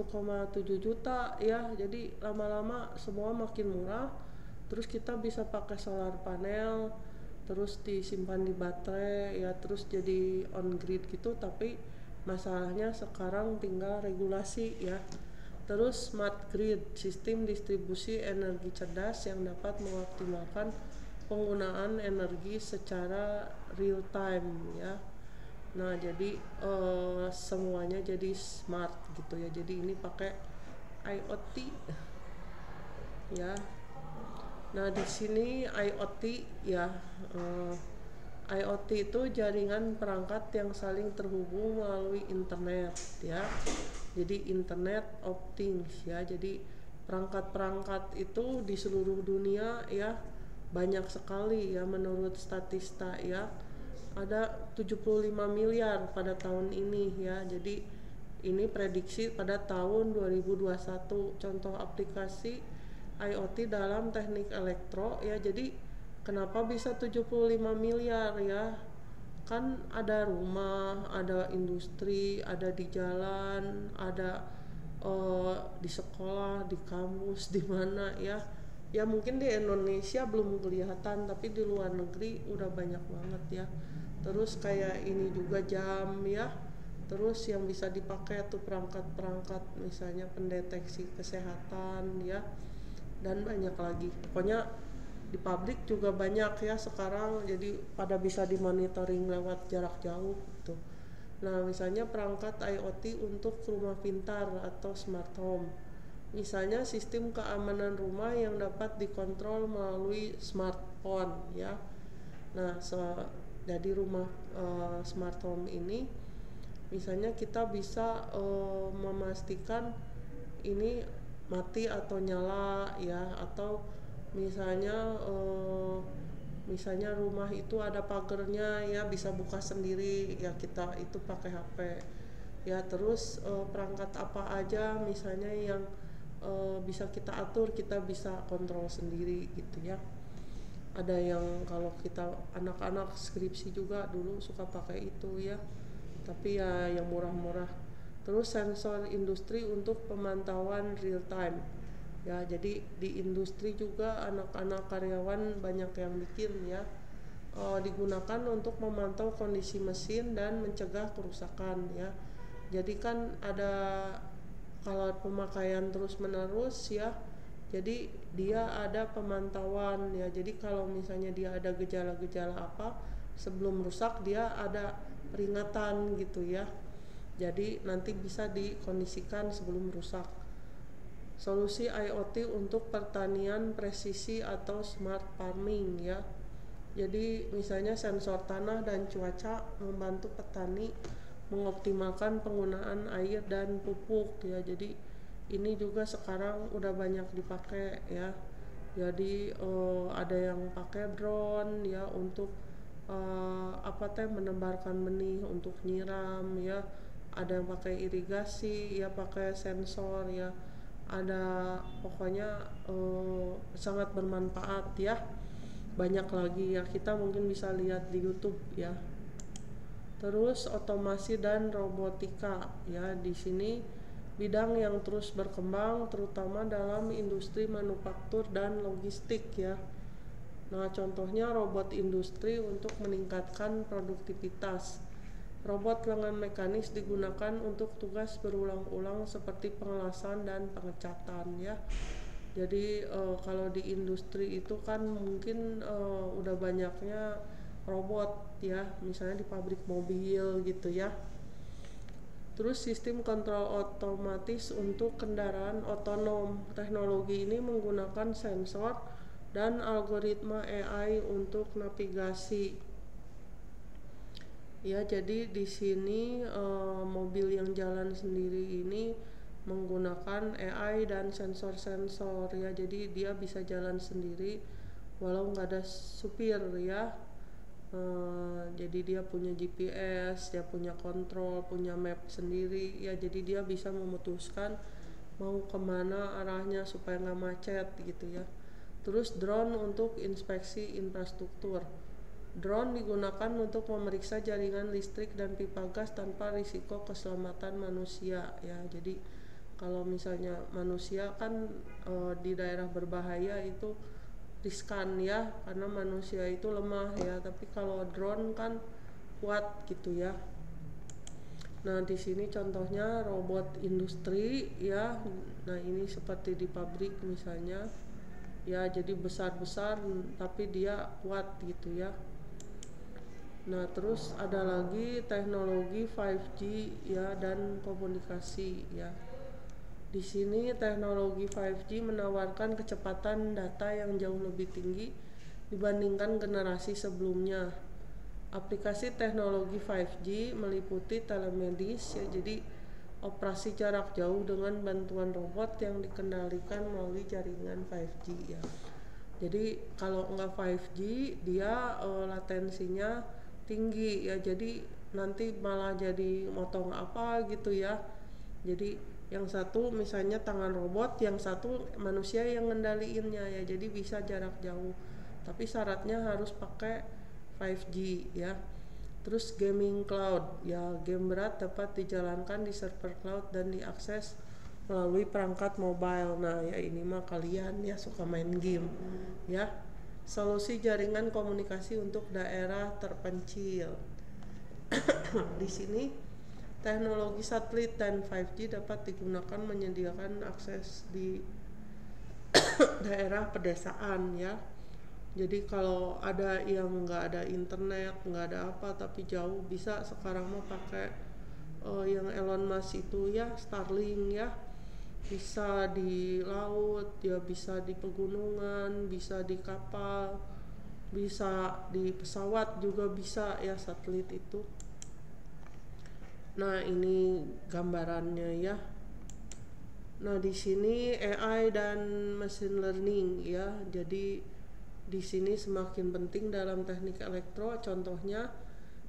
Speaker 1: juta ya. Jadi lama-lama semua makin murah, terus kita bisa pakai solar panel, terus disimpan di baterai ya, terus jadi on grid gitu. Tapi masalahnya sekarang tinggal regulasi ya. Terus smart grid, sistem distribusi energi cerdas yang dapat mengoptimalkan penggunaan energi secara real time ya. Nah, jadi semuanya jadi smart gitu ya. Jadi ini pakai IoT ya. Nah, di sini IoT ya, eh, IoT itu jaringan perangkat yang saling terhubung melalui internet ya. Jadi Internet of Things ya. Jadi perangkat-perangkat itu di seluruh dunia ya banyak sekali ya, menurut statista ya. Ada 75 miliar pada tahun ini ya. Jadi ini prediksi pada tahun 2021. Contoh aplikasi IoT dalam teknik elektro ya. Jadi kenapa bisa 75 miliar ya? Kan ada rumah, ada industri, ada di jalan, ada di sekolah, di kampus, di mana ya. Ya mungkin di Indonesia belum kelihatan, tapi di luar negeri udah banyak banget ya. Terus kayak ini juga jam ya. Terus yang bisa dipakai tuh perangkat-perangkat misalnya pendeteksi kesehatan ya, dan banyak lagi. Pokoknya di pabrik juga banyak ya sekarang, jadi pada bisa dimonitoring lewat jarak jauh gitu. Nah, misalnya perangkat IoT untuk rumah pintar atau smart home. Misalnya sistem keamanan rumah yang dapat dikontrol melalui smartphone ya. Nah, jadi rumah smart home ini misalnya kita bisa memastikan ini mati atau nyala ya, atau misalnya misalnya rumah itu ada pagernya ya, bisa buka sendiri ya, kita itu pakai HP ya. Terus perangkat apa aja misalnya yang bisa kita atur, kita bisa kontrol sendiri gitu ya. Ada yang kalau kita anak-anak skripsi juga dulu suka pakai itu ya, tapi ya yang murah-murah. Terus sensor industri untuk pemantauan real time ya. Jadi di industri juga anak-anak karyawan banyak yang bikin ya, digunakan untuk memantau kondisi mesin dan mencegah kerusakan ya. Jadi kan ada, kalau pemakaian terus menerus ya, jadi dia ada pemantauan ya. Jadi kalau misalnya dia ada gejala-gejala apa sebelum rusak, dia ada peringatan gitu ya. Jadi nanti bisa dikondisikan sebelum rusak. Solusi IoT untuk pertanian presisi atau smart farming ya. Jadi misalnya sensor tanah dan cuaca membantu petani mengoptimalkan penggunaan air dan pupuk ya. Jadi ini juga sekarang udah banyak dipakai ya. Jadi ada yang pakai drone ya untuk menebarkan benih untuk nyiram ya. Ada yang pakai irigasi ya, pakai sensor ya. Ada pokoknya sangat bermanfaat ya. Banyak lagi ya, kita mungkin bisa lihat di YouTube ya. Terus otomasi dan robotika ya, di sini bidang yang terus berkembang terutama dalam industri manufaktur dan logistik ya. Nah, contohnya robot industri untuk meningkatkan produktivitas. Robot lengan mekanis digunakan untuk tugas berulang-ulang seperti pengelasan dan pengecatan ya. Jadi kalau di industri itu kan mungkin udah banyaknya robot ya, misalnya di pabrik mobil gitu ya. Terus sistem kontrol otomatis untuk kendaraan otonom. Teknologi ini menggunakan sensor dan algoritma AI untuk navigasi. Ya, jadi di sini mobil yang jalan sendiri ini menggunakan AI dan sensor-sensor ya. Jadi dia bisa jalan sendiri walau nggak ada supir ya. Jadi dia punya GPS, dia punya kontrol, punya map sendiri ya. Jadi dia bisa memutuskan mau kemana arahnya supaya nggak macet gitu ya. Terus drone untuk inspeksi infrastruktur. Drone digunakan untuk memeriksa jaringan listrik dan pipa gas tanpa risiko keselamatan manusia ya. Jadi kalau misalnya manusia kan di daerah berbahaya itu riskan ya, karena manusia itu lemah ya, tapi kalau drone kan kuat gitu ya. Nah, di sini contohnya robot industri ya. Nah, ini seperti di pabrik misalnya ya, jadi besar-besar tapi dia kuat gitu ya. Nah, terus ada lagi teknologi 5G ya dan komunikasi ya. Di sini teknologi 5G menawarkan kecepatan data yang jauh lebih tinggi dibandingkan generasi sebelumnya. Aplikasi teknologi 5G meliputi telemedis ya, jadi operasi jarak jauh dengan bantuan robot yang dikendalikan melalui jaringan 5G ya. Jadi kalau nggak 5G dia latensinya tinggi ya, jadi nanti malah jadi motong apa gitu ya. Jadi yang satu misalnya tangan robot, yang satu manusia yang ngendaliinnya ya, jadi bisa jarak jauh. Tapi syaratnya harus pakai 5G ya. Terus gaming cloud ya, game berat dapat dijalankan di server cloud dan diakses melalui perangkat mobile. Nah ya ini mah kalian ya suka main game ya. Solusi jaringan komunikasi untuk daerah terpencil. Di sini teknologi satelit dan 5G dapat digunakan menyediakan akses di daerah pedesaan ya. Jadi kalau ada yang nggak ada internet, nggak ada apa tapi jauh, bisa sekarang mah pakai yang Elon Musk itu ya, Starlink ya. Bisa di laut ya, bisa di pegunungan, bisa di kapal, bisa di pesawat juga bisa ya satelit itu. Nah ini gambarannya ya. Nah di sini AI dan machine learning ya. Jadi di sini semakin penting dalam teknik elektro. Contohnya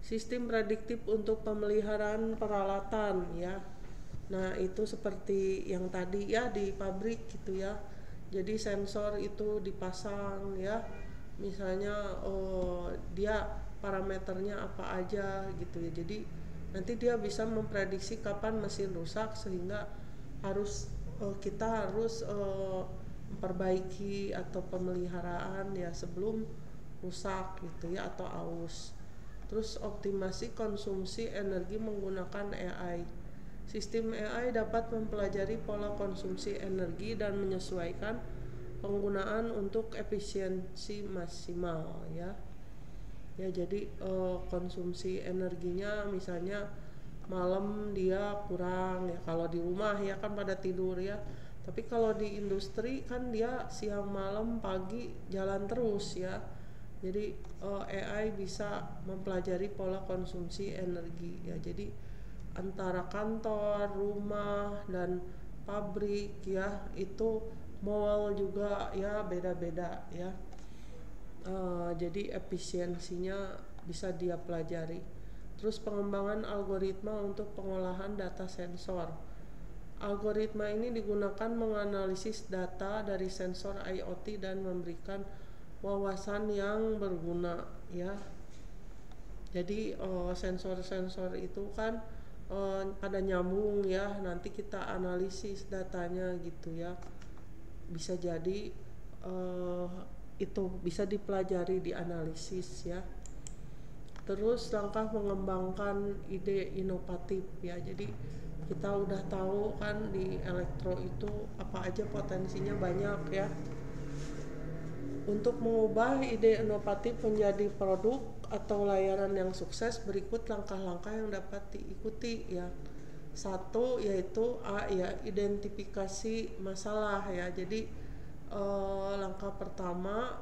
Speaker 1: sistem prediktif untuk pemeliharaan peralatan ya. Nah itu seperti yang tadi ya di pabrik gitu ya. Jadi sensor itu dipasang ya. Misalnya dia parameternya apa aja gitu ya. Jadi nanti dia bisa memprediksi kapan mesin rusak sehingga kita harus memperbaiki atau pemeliharaan ya sebelum rusak gitu ya atau aus. Terus optimasi konsumsi energi menggunakan AI. Sistem AI dapat mempelajari pola konsumsi energi dan menyesuaikan penggunaan untuk efisiensi maksimal ya. Ya jadi konsumsi energinya misalnya malam dia kurang ya, kalau di rumah ya kan pada tidur ya, tapi kalau di industri kan dia siang malam pagi jalan terus ya. Jadi AI bisa mempelajari pola konsumsi energi ya, jadi antara kantor, rumah dan pabrik ya, itu mall juga ya beda-beda ya. Jadi efisiensinya bisa dia pelajari. Terus pengembangan algoritma untuk pengolahan data sensor. Algoritma ini digunakan menganalisis data dari sensor IoT dan memberikan wawasan yang berguna ya. Jadi sensor-sensor itu kan pada nyambung ya, nanti kita analisis datanya gitu ya. Bisa jadi itu bisa dipelajari, dianalisis ya. Terus langkah mengembangkan ide inovatif ya. Jadi kita udah tahu kan di elektro itu apa aja potensinya banyak ya. Untuk mengubah ide inovatif menjadi produk atau layanan yang sukses, berikut langkah-langkah yang dapat diikuti ya. Satu yaitu ya identifikasi masalah ya. Jadi langkah pertama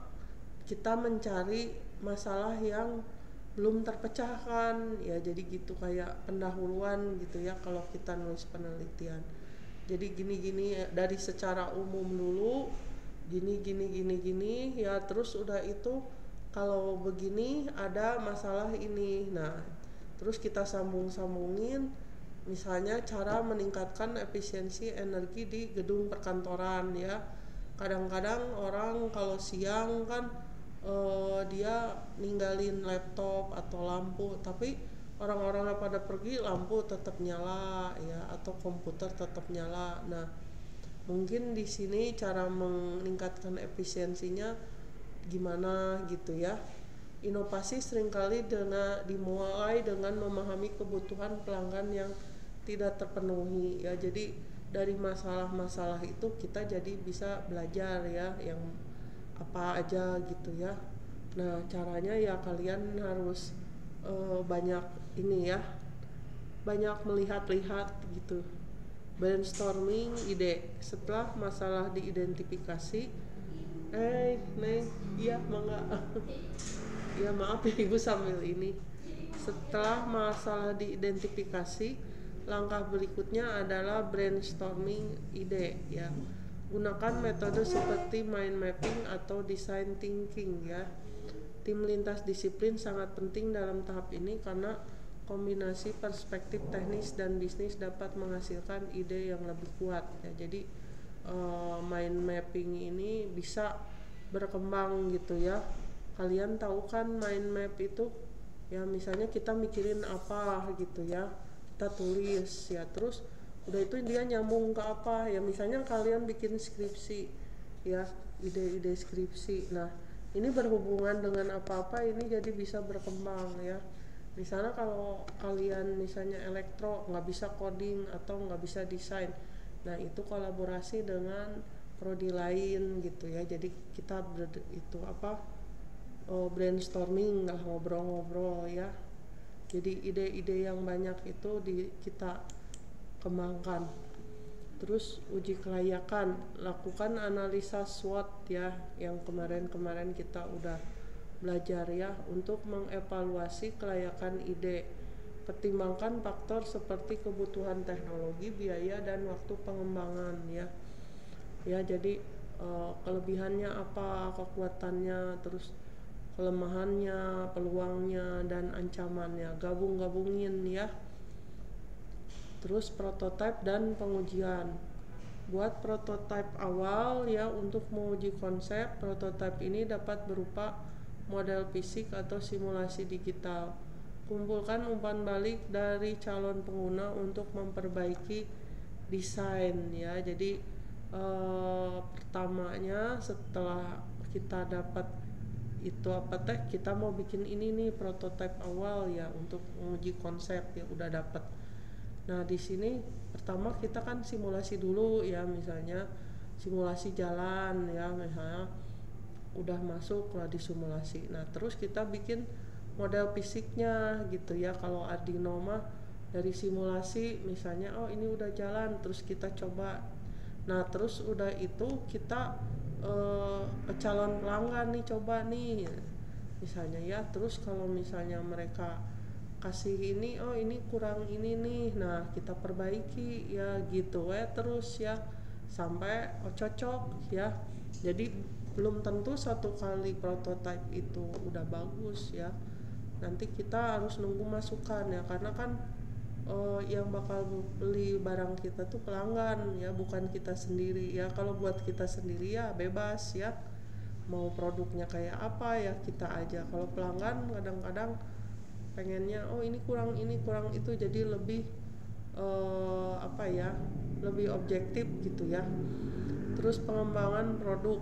Speaker 1: kita mencari masalah yang belum terpecahkan ya, jadi gitu kayak pendahuluan gitu ya kalau kita nulis penelitian. Jadi gini dari secara umum dulu, gini ya, terus udah itu kalau begini ada masalah ini. Nah terus kita sambungin misalnya cara meningkatkan efisiensi energi di gedung perkantoran ya. Kadang-kadang orang kalau siang kan dia ninggalin laptop atau lampu, tapi orang-orang yang pada pergi lampu tetap nyala ya, atau komputer tetap nyala. Nah mungkin di sini cara meningkatkan efisiensinya gimana gitu ya. Inovasi seringkali dimulai dengan memahami kebutuhan pelanggan yang tidak terpenuhi ya. Jadi dari masalah-masalah itu kita jadi bisa belajar ya yang apa aja gitu ya. Nah caranya ya kalian harus banyak ini ya, banyak melihat-lihat gitu, brainstorming ide. Setelah masalah diidentifikasi, Neng, iya mangga. Ya maaf ya ibu sambil ini. Setelah masalah diidentifikasi, langkah berikutnya adalah brainstorming ide ya. Gunakan metode seperti mind mapping atau design thinking ya. Tim lintas disiplin sangat penting dalam tahap ini karena kombinasi perspektif teknis dan bisnis dapat menghasilkan ide yang lebih kuat ya. Jadi mind mapping ini bisa berkembang gitu ya. Kalian tahu kan mind map itu ya, misalnya kita mikirin apa gitu ya, kita tulis ya, terus udah itu dia nyambung ke apa ya, misalnya kalian bikin skripsi ya, ide-ide skripsi. Nah ini berhubungan dengan apa-apa, ini jadi bisa berkembang ya. Misalnya kalau kalian misalnya elektro nggak bisa coding atau nggak bisa desain, nah itu kolaborasi dengan prodi lain gitu ya. Jadi kita itu apa, brainstorming lah, ngobrol-ngobrol ya. Jadi ide-ide yang banyak itu kita kembangkan. Terus uji kelayakan, lakukan analisa SWOT ya, yang kemarin-kemarin kita udah belajar ya, untuk mengevaluasi kelayakan ide. Pertimbangkan faktor seperti kebutuhan teknologi, biaya, dan waktu pengembangan ya. Ya jadi kelebihannya apa, kekuatannya, terus kelemahannya, peluangnya, dan ancamannya, gabungin ya. Terus prototipe dan pengujian, buat prototipe awal ya untuk menguji konsep. Prototipe ini dapat berupa model fisik atau simulasi digital. Kumpulkan umpan balik dari calon pengguna untuk memperbaiki desain ya. Jadi pertamanya setelah kita dapat itu apa teh, kita mau bikin ini nih prototipe awal ya untuk menguji konsep ya, udah dapat. Nah di sini pertama kita kan simulasi dulu ya, misalnya simulasi jalan ya, misalnya udah masuk lah di simulasi. Nah terus kita bikin model fisiknya gitu ya. Kalau Arduino mah dari simulasi misalnya, oh ini udah jalan, terus kita coba. Nah terus udah itu kita ke calon pelanggan nih, coba nih misalnya ya. Terus kalau misalnya mereka kasih ini, oh ini kurang ini nih, nah kita perbaiki ya gitu ya, terus ya sampai cocok ya. Jadi belum tentu satu kali prototipe itu udah bagus ya, nanti kita harus nunggu masukan ya, karena kan yang bakal beli barang kita tuh pelanggan ya, bukan kita sendiri ya. Kalau buat kita sendiri ya bebas ya, mau produknya kayak apa ya kita aja. Kalau pelanggan kadang-kadang pengennya oh ini kurang itu, jadi lebih apa ya, lebih objektif gitu ya. Terus pengembangan produk,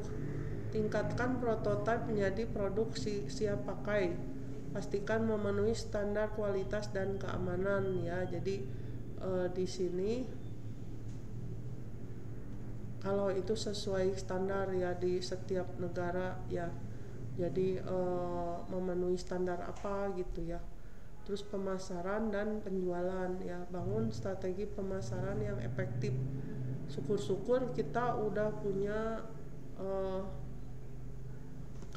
Speaker 1: tingkatkan prototipe menjadi produk siap pakai. Pastikan memenuhi standar kualitas dan keamanan ya. Jadi di sini kalau itu sesuai standar ya di setiap negara ya. Jadi memenuhi standar apa gitu ya. Terus pemasaran dan penjualan ya, bangun strategi pemasaran yang efektif. Syukur-syukur kita udah punya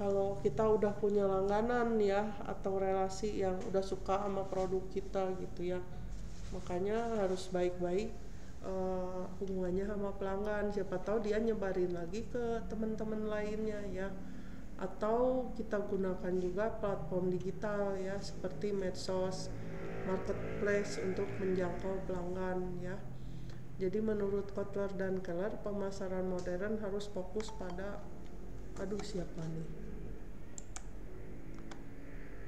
Speaker 1: kalau kita udah punya langganan ya, atau relasi yang udah suka sama produk kita gitu ya. Makanya harus baik-baik hubungannya sama pelanggan. Siapa tahu dia nyebarin lagi ke teman-teman lainnya ya. Atau kita gunakan juga platform digital ya, seperti medsos, marketplace untuk menjangkau pelanggan ya. Jadi menurut Kotler dan Keller, pemasaran modern harus fokus pada siapa nih?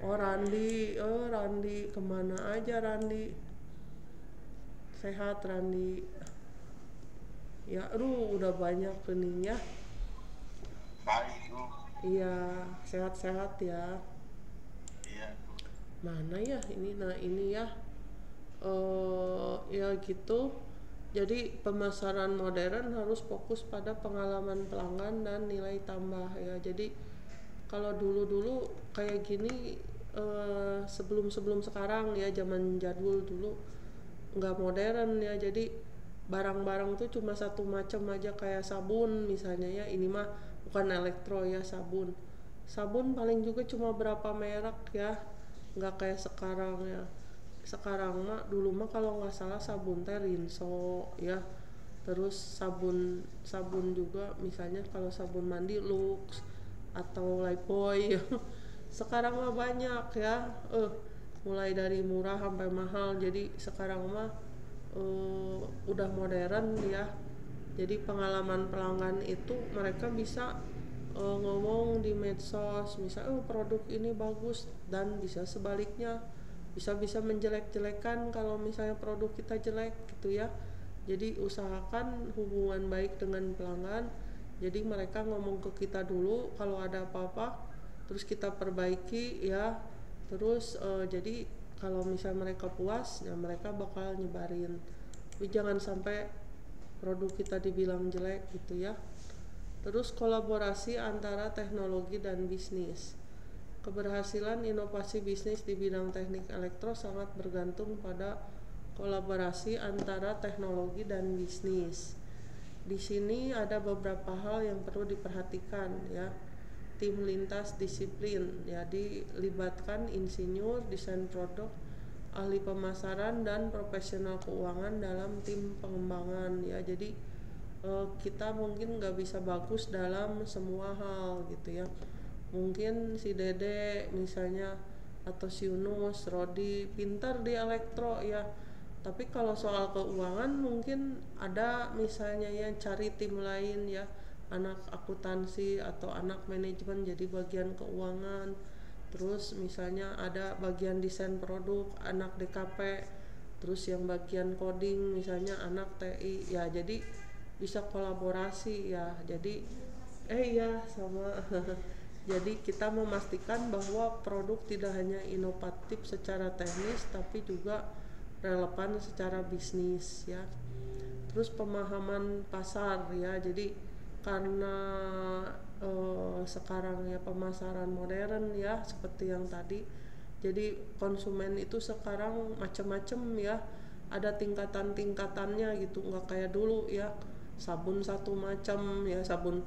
Speaker 1: Randi kemana aja Randi? Sehat Randi? Ya, udah banyak nih ya.
Speaker 2: Baik,
Speaker 1: Iya, sehat-sehat ya.
Speaker 2: iya.
Speaker 1: Mana ya ini, nah ini ya. Ya gitu. Jadi pemasaran modern harus fokus pada pengalaman pelanggan dan nilai tambah ya. Jadi kalau dulu-dulu kayak gini sebelum sekarang ya, zaman jadul dulu nggak modern ya, jadi barang-barang tuh cuma satu macam aja, kayak sabun misalnya ya, ini mah bukan elektro ya, sabun paling juga cuma berapa merek ya, nggak kayak sekarang ya. Sekarang mah, dulu mah kalau nggak salah sabun teh Rinso ya, terus sabun sabun juga misalnya kalau sabun mandi Lux atau Lifebuoy ya. Sekarang mah banyak ya, mulai dari murah sampai mahal, jadi sekarang mah udah modern ya. Jadi pengalaman pelanggan itu mereka bisa ngomong di medsos, misalnya produk ini bagus, dan bisa sebaliknya, bisa menjelek-jelekan kalau misalnya produk kita jelek gitu ya. Jadi usahakan hubungan baik dengan pelanggan, jadi mereka ngomong ke kita dulu kalau ada apa-apa, terus kita perbaiki ya. Terus jadi kalau misalnya mereka puas ya, mereka bakal nyebarin. Tapi jangan sampai produk kita dibilang jelek gitu ya. Terus kolaborasi antara teknologi dan bisnis. Keberhasilan inovasi bisnis di bidang teknik elektro sangat bergantung pada kolaborasi antara teknologi dan bisnis. Di sini ada beberapa hal yang perlu diperhatikan ya. Tim lintas disiplin, jadi libatkan insinyur, desain produk, ahli pemasaran, dan profesional keuangan dalam tim pengembangan ya. Jadi kita mungkin nggak bisa bagus dalam semua hal gitu ya. Mungkin si Dede misalnya atau si Yunus, Rodi pintar di elektro ya, tapi kalau soal keuangan mungkin ada misalnya yang cari tim lain ya, anak akuntansi atau anak manajemen jadi bagian keuangan. Terus misalnya ada bagian desain produk anak DKP, terus yang bagian coding misalnya anak TI ya, jadi bisa kolaborasi ya. Jadi ya sama jadi kita memastikan bahwa produk tidak hanya inovatif secara teknis tapi juga relevan secara bisnis ya. Terus pemahaman pasar ya, jadi karena sekarang ya pemasaran modern ya seperti yang tadi, jadi konsumen itu sekarang macam-macam ya, ada tingkatan-tingkatannya gitu, nggak kayak dulu ya sabun satu macam ya, sabun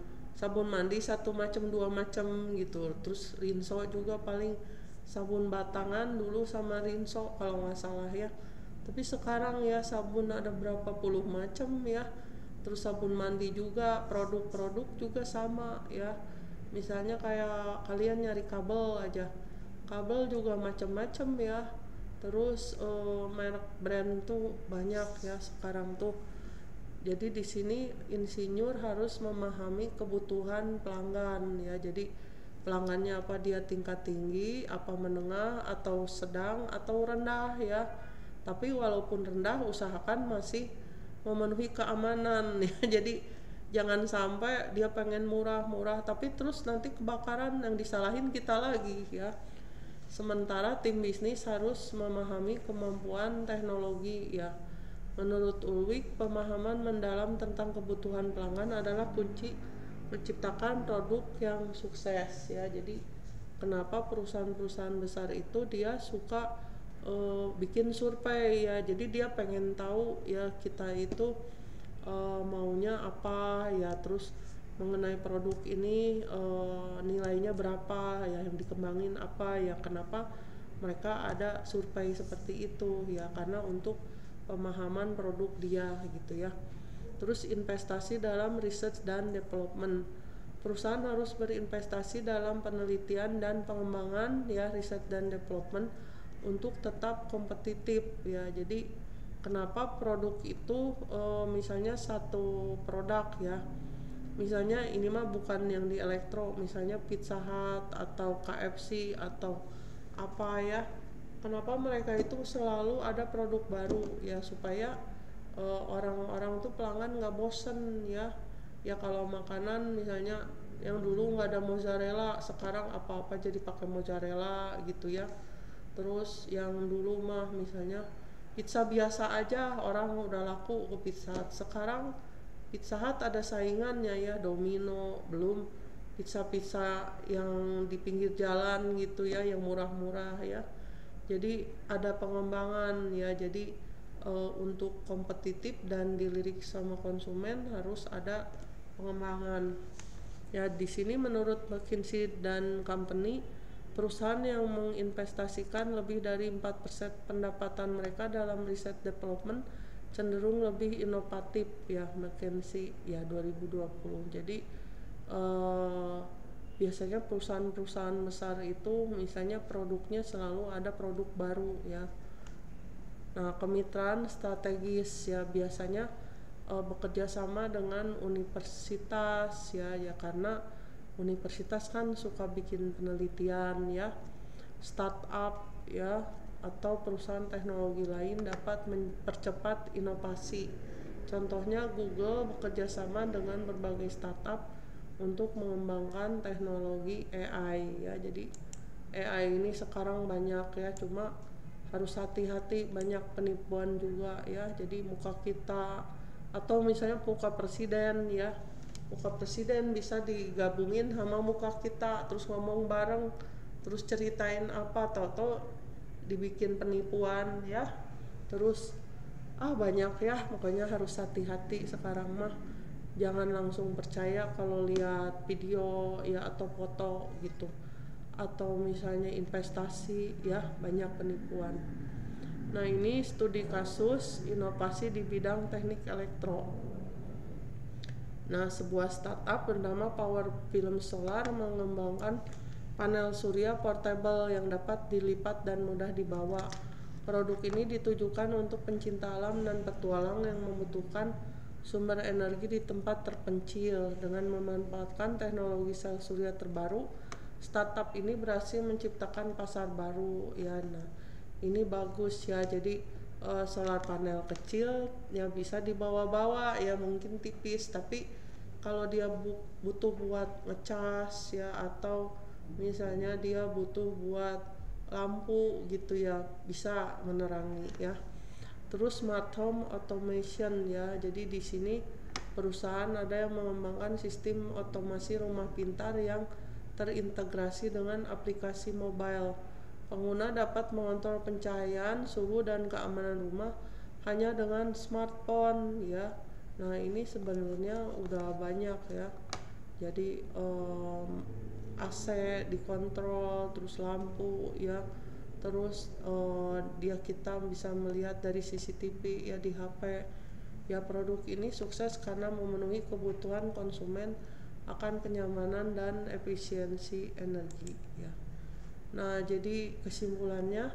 Speaker 1: mandi satu macam, dua macam gitu. Terus Rinso juga paling sabun batangan dulu sama Rinso kalau nggak salah ya, tapi sekarang ya sabun ada berapa puluh macam ya. Terus sabun mandi juga, produk-produk juga sama ya, misalnya kayak kalian nyari kabel aja, kabel juga macam-macam ya. Terus merek brand tuh banyak ya sekarang tuh. Jadi di sini insinyur harus memahami kebutuhan pelanggan ya. Jadi pelanggannya apa, dia tingkat tinggi, apa menengah, atau sedang, atau rendah ya. Tapi walaupun rendah, usahakan masih memenuhi keamanan ya. Jadi jangan sampai dia pengen murah-murah tapi terus nanti kebakaran, yang disalahin kita lagi ya. Sementara tim bisnis harus memahami kemampuan teknologi ya. Menurut Ulrich, pemahaman mendalam tentang kebutuhan pelanggan adalah kunci menciptakan produk yang sukses ya. Jadi kenapa perusahaan-perusahaan besar itu dia suka bikin survei ya, jadi dia pengen tahu ya kita itu maunya apa ya, terus mengenai produk ini nilainya berapa ya, yang dikembangin apa ya, kenapa mereka ada survei seperti itu ya, karena untuk pemahaman produk dia gitu ya. Terus investasi dalam research dan development, perusahaan harus berinvestasi dalam penelitian dan pengembangan ya, research dan development untuk tetap kompetitif ya. Jadi kenapa produk itu misalnya satu produk ya, misalnya ini mah bukan yang di elektro, misalnya Pizza Hut atau KFC atau apa ya, kenapa mereka itu selalu ada produk baru ya, supaya orang-orang tuh pelanggan nggak bosen ya. Ya kalau makanan misalnya yang dulu nggak ada mozzarella, sekarang apa-apa jadi pakai mozzarella gitu ya. Terus yang dulu mah misalnya pizza biasa aja orang udah laku ke Pizza Hut, sekarang Pizza Hut ada saingannya ya, Domino, belum pizza-pizza yang di pinggir jalan gitu ya, yang murah-murah ya. Jadi ada pengembangan ya, jadi untuk kompetitif dan dilirik sama konsumen harus ada pengembangan. Ya, di sini menurut McKinsey dan Company, perusahaan yang menginvestasikan lebih dari 4% pendapatan mereka dalam riset development cenderung lebih inovatif ya, McKinsey ya 2020. Jadi biasanya perusahaan-perusahaan besar itu misalnya produknya selalu ada produk baru ya. Nah, kemitraan strategis ya biasanya bekerja sama dengan universitas ya karena universitas kan suka bikin penelitian ya, startup ya, atau perusahaan teknologi lain dapat mempercepat inovasi. Contohnya Google bekerja sama dengan berbagai startup untuk mengembangkan teknologi AI ya. Jadi AI ini sekarang banyak ya, cuma harus hati-hati, banyak penipuan juga ya. Jadi muka kita atau misalnya muka presiden ya, muka presiden bisa digabungin sama muka kita terus ngomong bareng, terus ceritain apa, tahu-tahu dibikin penipuan ya. Terus banyak ya, pokoknya harus hati-hati sekarang mah. Jangan langsung percaya kalau lihat video ya atau foto gitu, atau misalnya investasi ya, banyak penipuan. Nah, ini studi kasus inovasi di bidang teknik elektro. Nah, sebuah startup bernama Power Film Solar mengembangkan panel surya portable yang dapat dilipat dan mudah dibawa. Produk ini ditujukan untuk pencinta alam dan petualang yang membutuhkan sumber energi di tempat terpencil. Dengan memanfaatkan teknologi sel surya terbaru, startup ini berhasil menciptakan pasar baru ya. Nah, ini bagus ya. Jadi solar panel kecil yang bisa dibawa-bawa ya, mungkin tipis, tapi kalau dia butuh buat ngecas ya, atau misalnya dia butuh buat lampu gitu ya, bisa menerangi ya. Terus smart home automation ya. Jadi di sini perusahaan ada yang mengembangkan sistem otomasi rumah pintar yang terintegrasi dengan aplikasi mobile. Pengguna dapat mengontrol pencahayaan, suhu, dan keamanan rumah hanya dengan smartphone ya. Nah, ini sebenarnya udah banyak ya. Jadi AC dikontrol, terus lampu ya, terus kita bisa melihat dari CCTV ya di HP ya. Produk ini sukses karena memenuhi kebutuhan konsumen akan kenyamanan dan efisiensi energi ya. Nah, jadi kesimpulannya,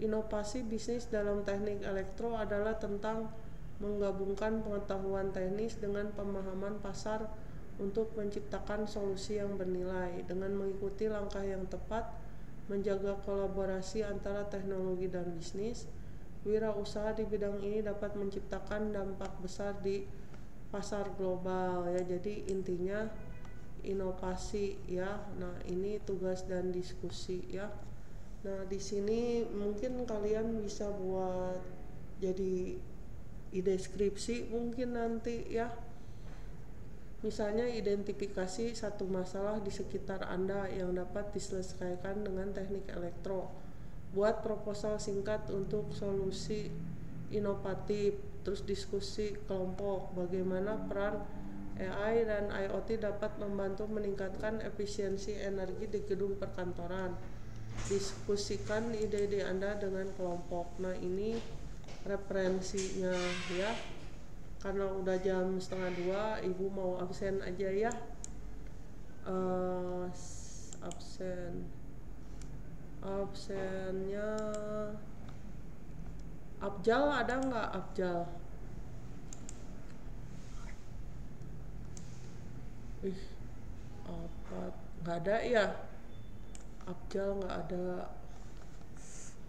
Speaker 1: inovasi bisnis dalam teknik elektro adalah tentang menggabungkan pengetahuan teknis dengan pemahaman pasar untuk menciptakan solusi yang bernilai. Dengan mengikuti langkah yang tepat, menjaga kolaborasi antara teknologi dan bisnis, wirausaha di bidang ini dapat menciptakan dampak besar di pasar global ya. Jadi intinya inovasi ya. Nah, ini tugas dan diskusi ya. Nah, di sini mungkin kalian bisa buat jadi ide skripsi mungkin nanti ya. Misalnya identifikasi satu masalah di sekitar Anda yang dapat diselesaikan dengan teknik elektro. Buat proposal singkat untuk solusi inovatif. Terus diskusi kelompok, bagaimana peran AI dan IoT dapat membantu meningkatkan efisiensi energi di gedung perkantoran. Diskusikan ide-ide Anda dengan kelompok. Nah, ini referensinya ya. Karena udah jam 1:30, Ibu mau absen aja ya. Absennya Abjal ada nggak, Abjal? Apa nggak ada ya? Abjal nggak ada.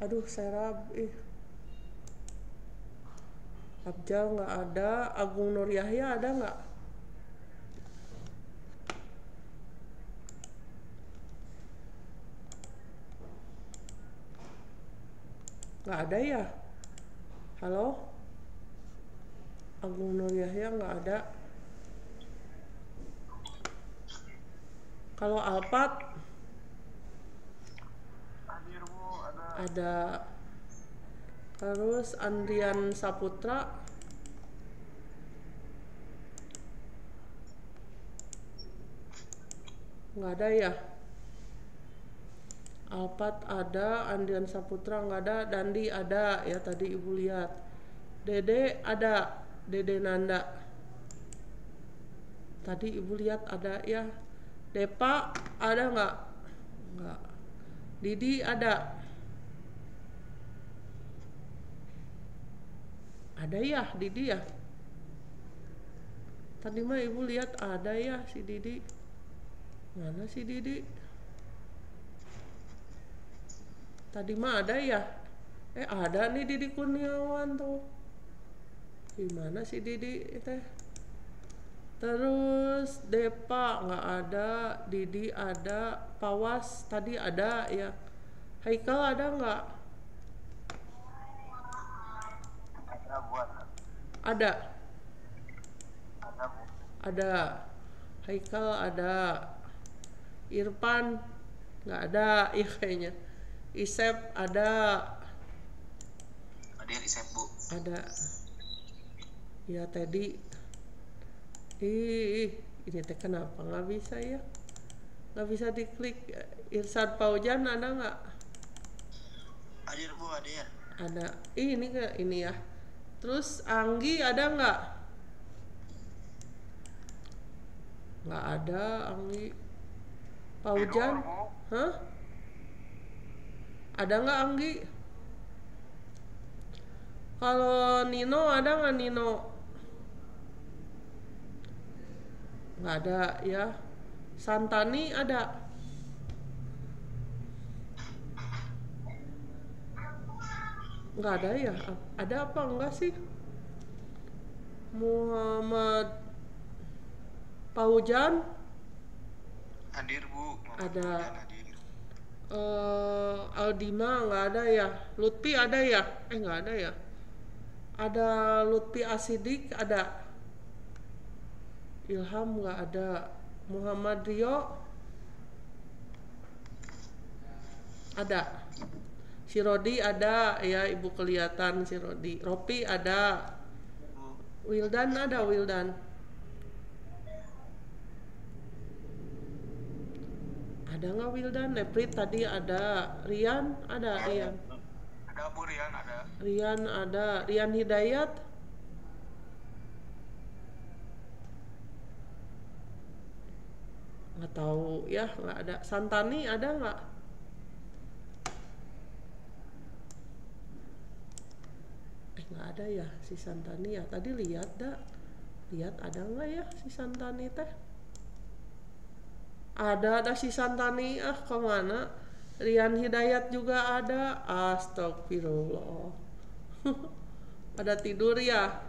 Speaker 1: Aduh, serap. Abjal nggak ada. Agung Nur Yahya ada nggak? Nggak ada ya? Halo? Agung Nur Yahya nggak ada. Kalau Alphard
Speaker 2: Hadir Bu, ada.
Speaker 1: ada. Terus Andrian Saputra nggak ada ya. Alphard ada, Andrian Saputra nggak ada, Dandi ada ya tadi ibu lihat. Dede ada, Dede Nanda. Tadi ibu lihat ada ya. Depa ada nggak? Nggak. Didi ada. Ada ya Didi ya. Tadi mah ibu lihat ada ya si Didi. Mana si Didi? Tadi mah ada ya. Ada nih Didi Kurniawan tuh. Gimana si Didi teh? Terus Depa nggak ada, Didi ada, Pawas tadi ada ya. Haikal ada nggak?
Speaker 2: Ada buat.
Speaker 1: Ada.
Speaker 2: Ada Bu.
Speaker 1: Ada. Haikal ada. Irfan nggak ada ya kayaknya. Isep ada.
Speaker 2: Hadir Isep Bu.
Speaker 1: Ada. Ya Teddy. Ini teh kenapa nggak bisa ya? Nggak bisa diklik. Irsan Paujan ada nggak?
Speaker 2: Hadir Bu, hadir.
Speaker 1: Ada. Ini nggak ini ya. Terus Anggi ada nggak? Nggak ada Anggi. Paujan? Hah? Ada nggak Anggi? Kalau Nino ada nggak Nino? Nggak ada ya. Santani ada. Nggak ada ya. Ada apa enggak sih? Muhammad Paujan
Speaker 2: Hadir Bu.
Speaker 1: ada.
Speaker 2: Hadir.
Speaker 1: Aldima nggak ada ya. Lutfi ada ya? Nggak ada ya. Ada Lutfi Asidik ada. Ilham nggak ada. Muhammad Rio ada. Si Rodi ada ya, ibu kelihatan si Rodi. Ropi ada. Wildan ada, Wildan. Ada nggak Wildan? Neprit tadi ada. Rian ada, Rian.
Speaker 2: Ada Bu, Rian ada.
Speaker 1: Rian ada. Rian Hidayat nggak tahu ya, nggak ada. Santani ada nggak? Nggak ada ya si Santani ya. Tadi lihat ada nggak ya si Santani teh? Ada si Santani. Kemana? Rian Hidayat juga ada. Astagfirullah. Pada tidur ya.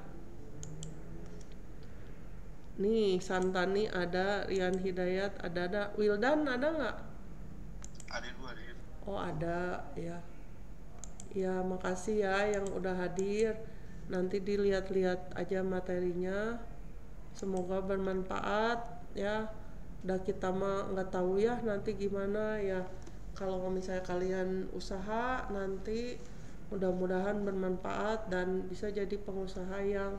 Speaker 1: Nih Santani ada, Rian Hidayat ada. Wildan ada nggak?
Speaker 2: Ada Bu, hadir.
Speaker 1: Oh ada ya. Ya makasih ya yang udah hadir. Nanti dilihat-lihat aja materinya. Semoga bermanfaat ya. Udah kita mah nggak tahu ya nanti gimana ya. Kalau misalnya kalian usaha nanti mudah-mudahan bermanfaat dan bisa jadi pengusaha yang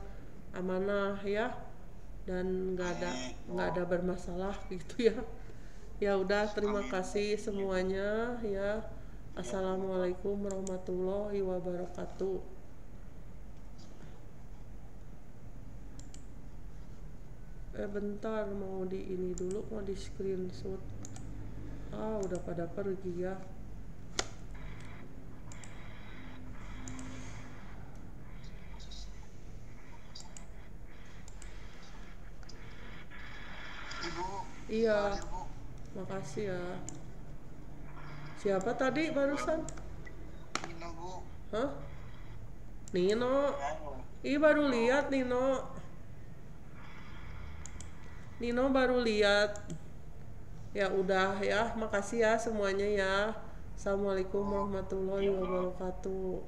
Speaker 1: amanah ya. Dan nggak ada bermasalah gitu ya. Ya udah, terima kasih semuanya ya. Assalamualaikum warahmatullahi wabarakatuh. Bentar, mau di ini dulu, mau di screenshot. Udah pada pergi ya.
Speaker 2: Ibu.
Speaker 1: Iya, makasih ya. Siapa tadi barusan?
Speaker 2: Nino Bu.
Speaker 1: Hah? Nino? Baru lihat Nino. Nino baru lihat. Ya udah ya, makasih ya semuanya ya. Assalamualaikum warahmatullahi wabarakatuh.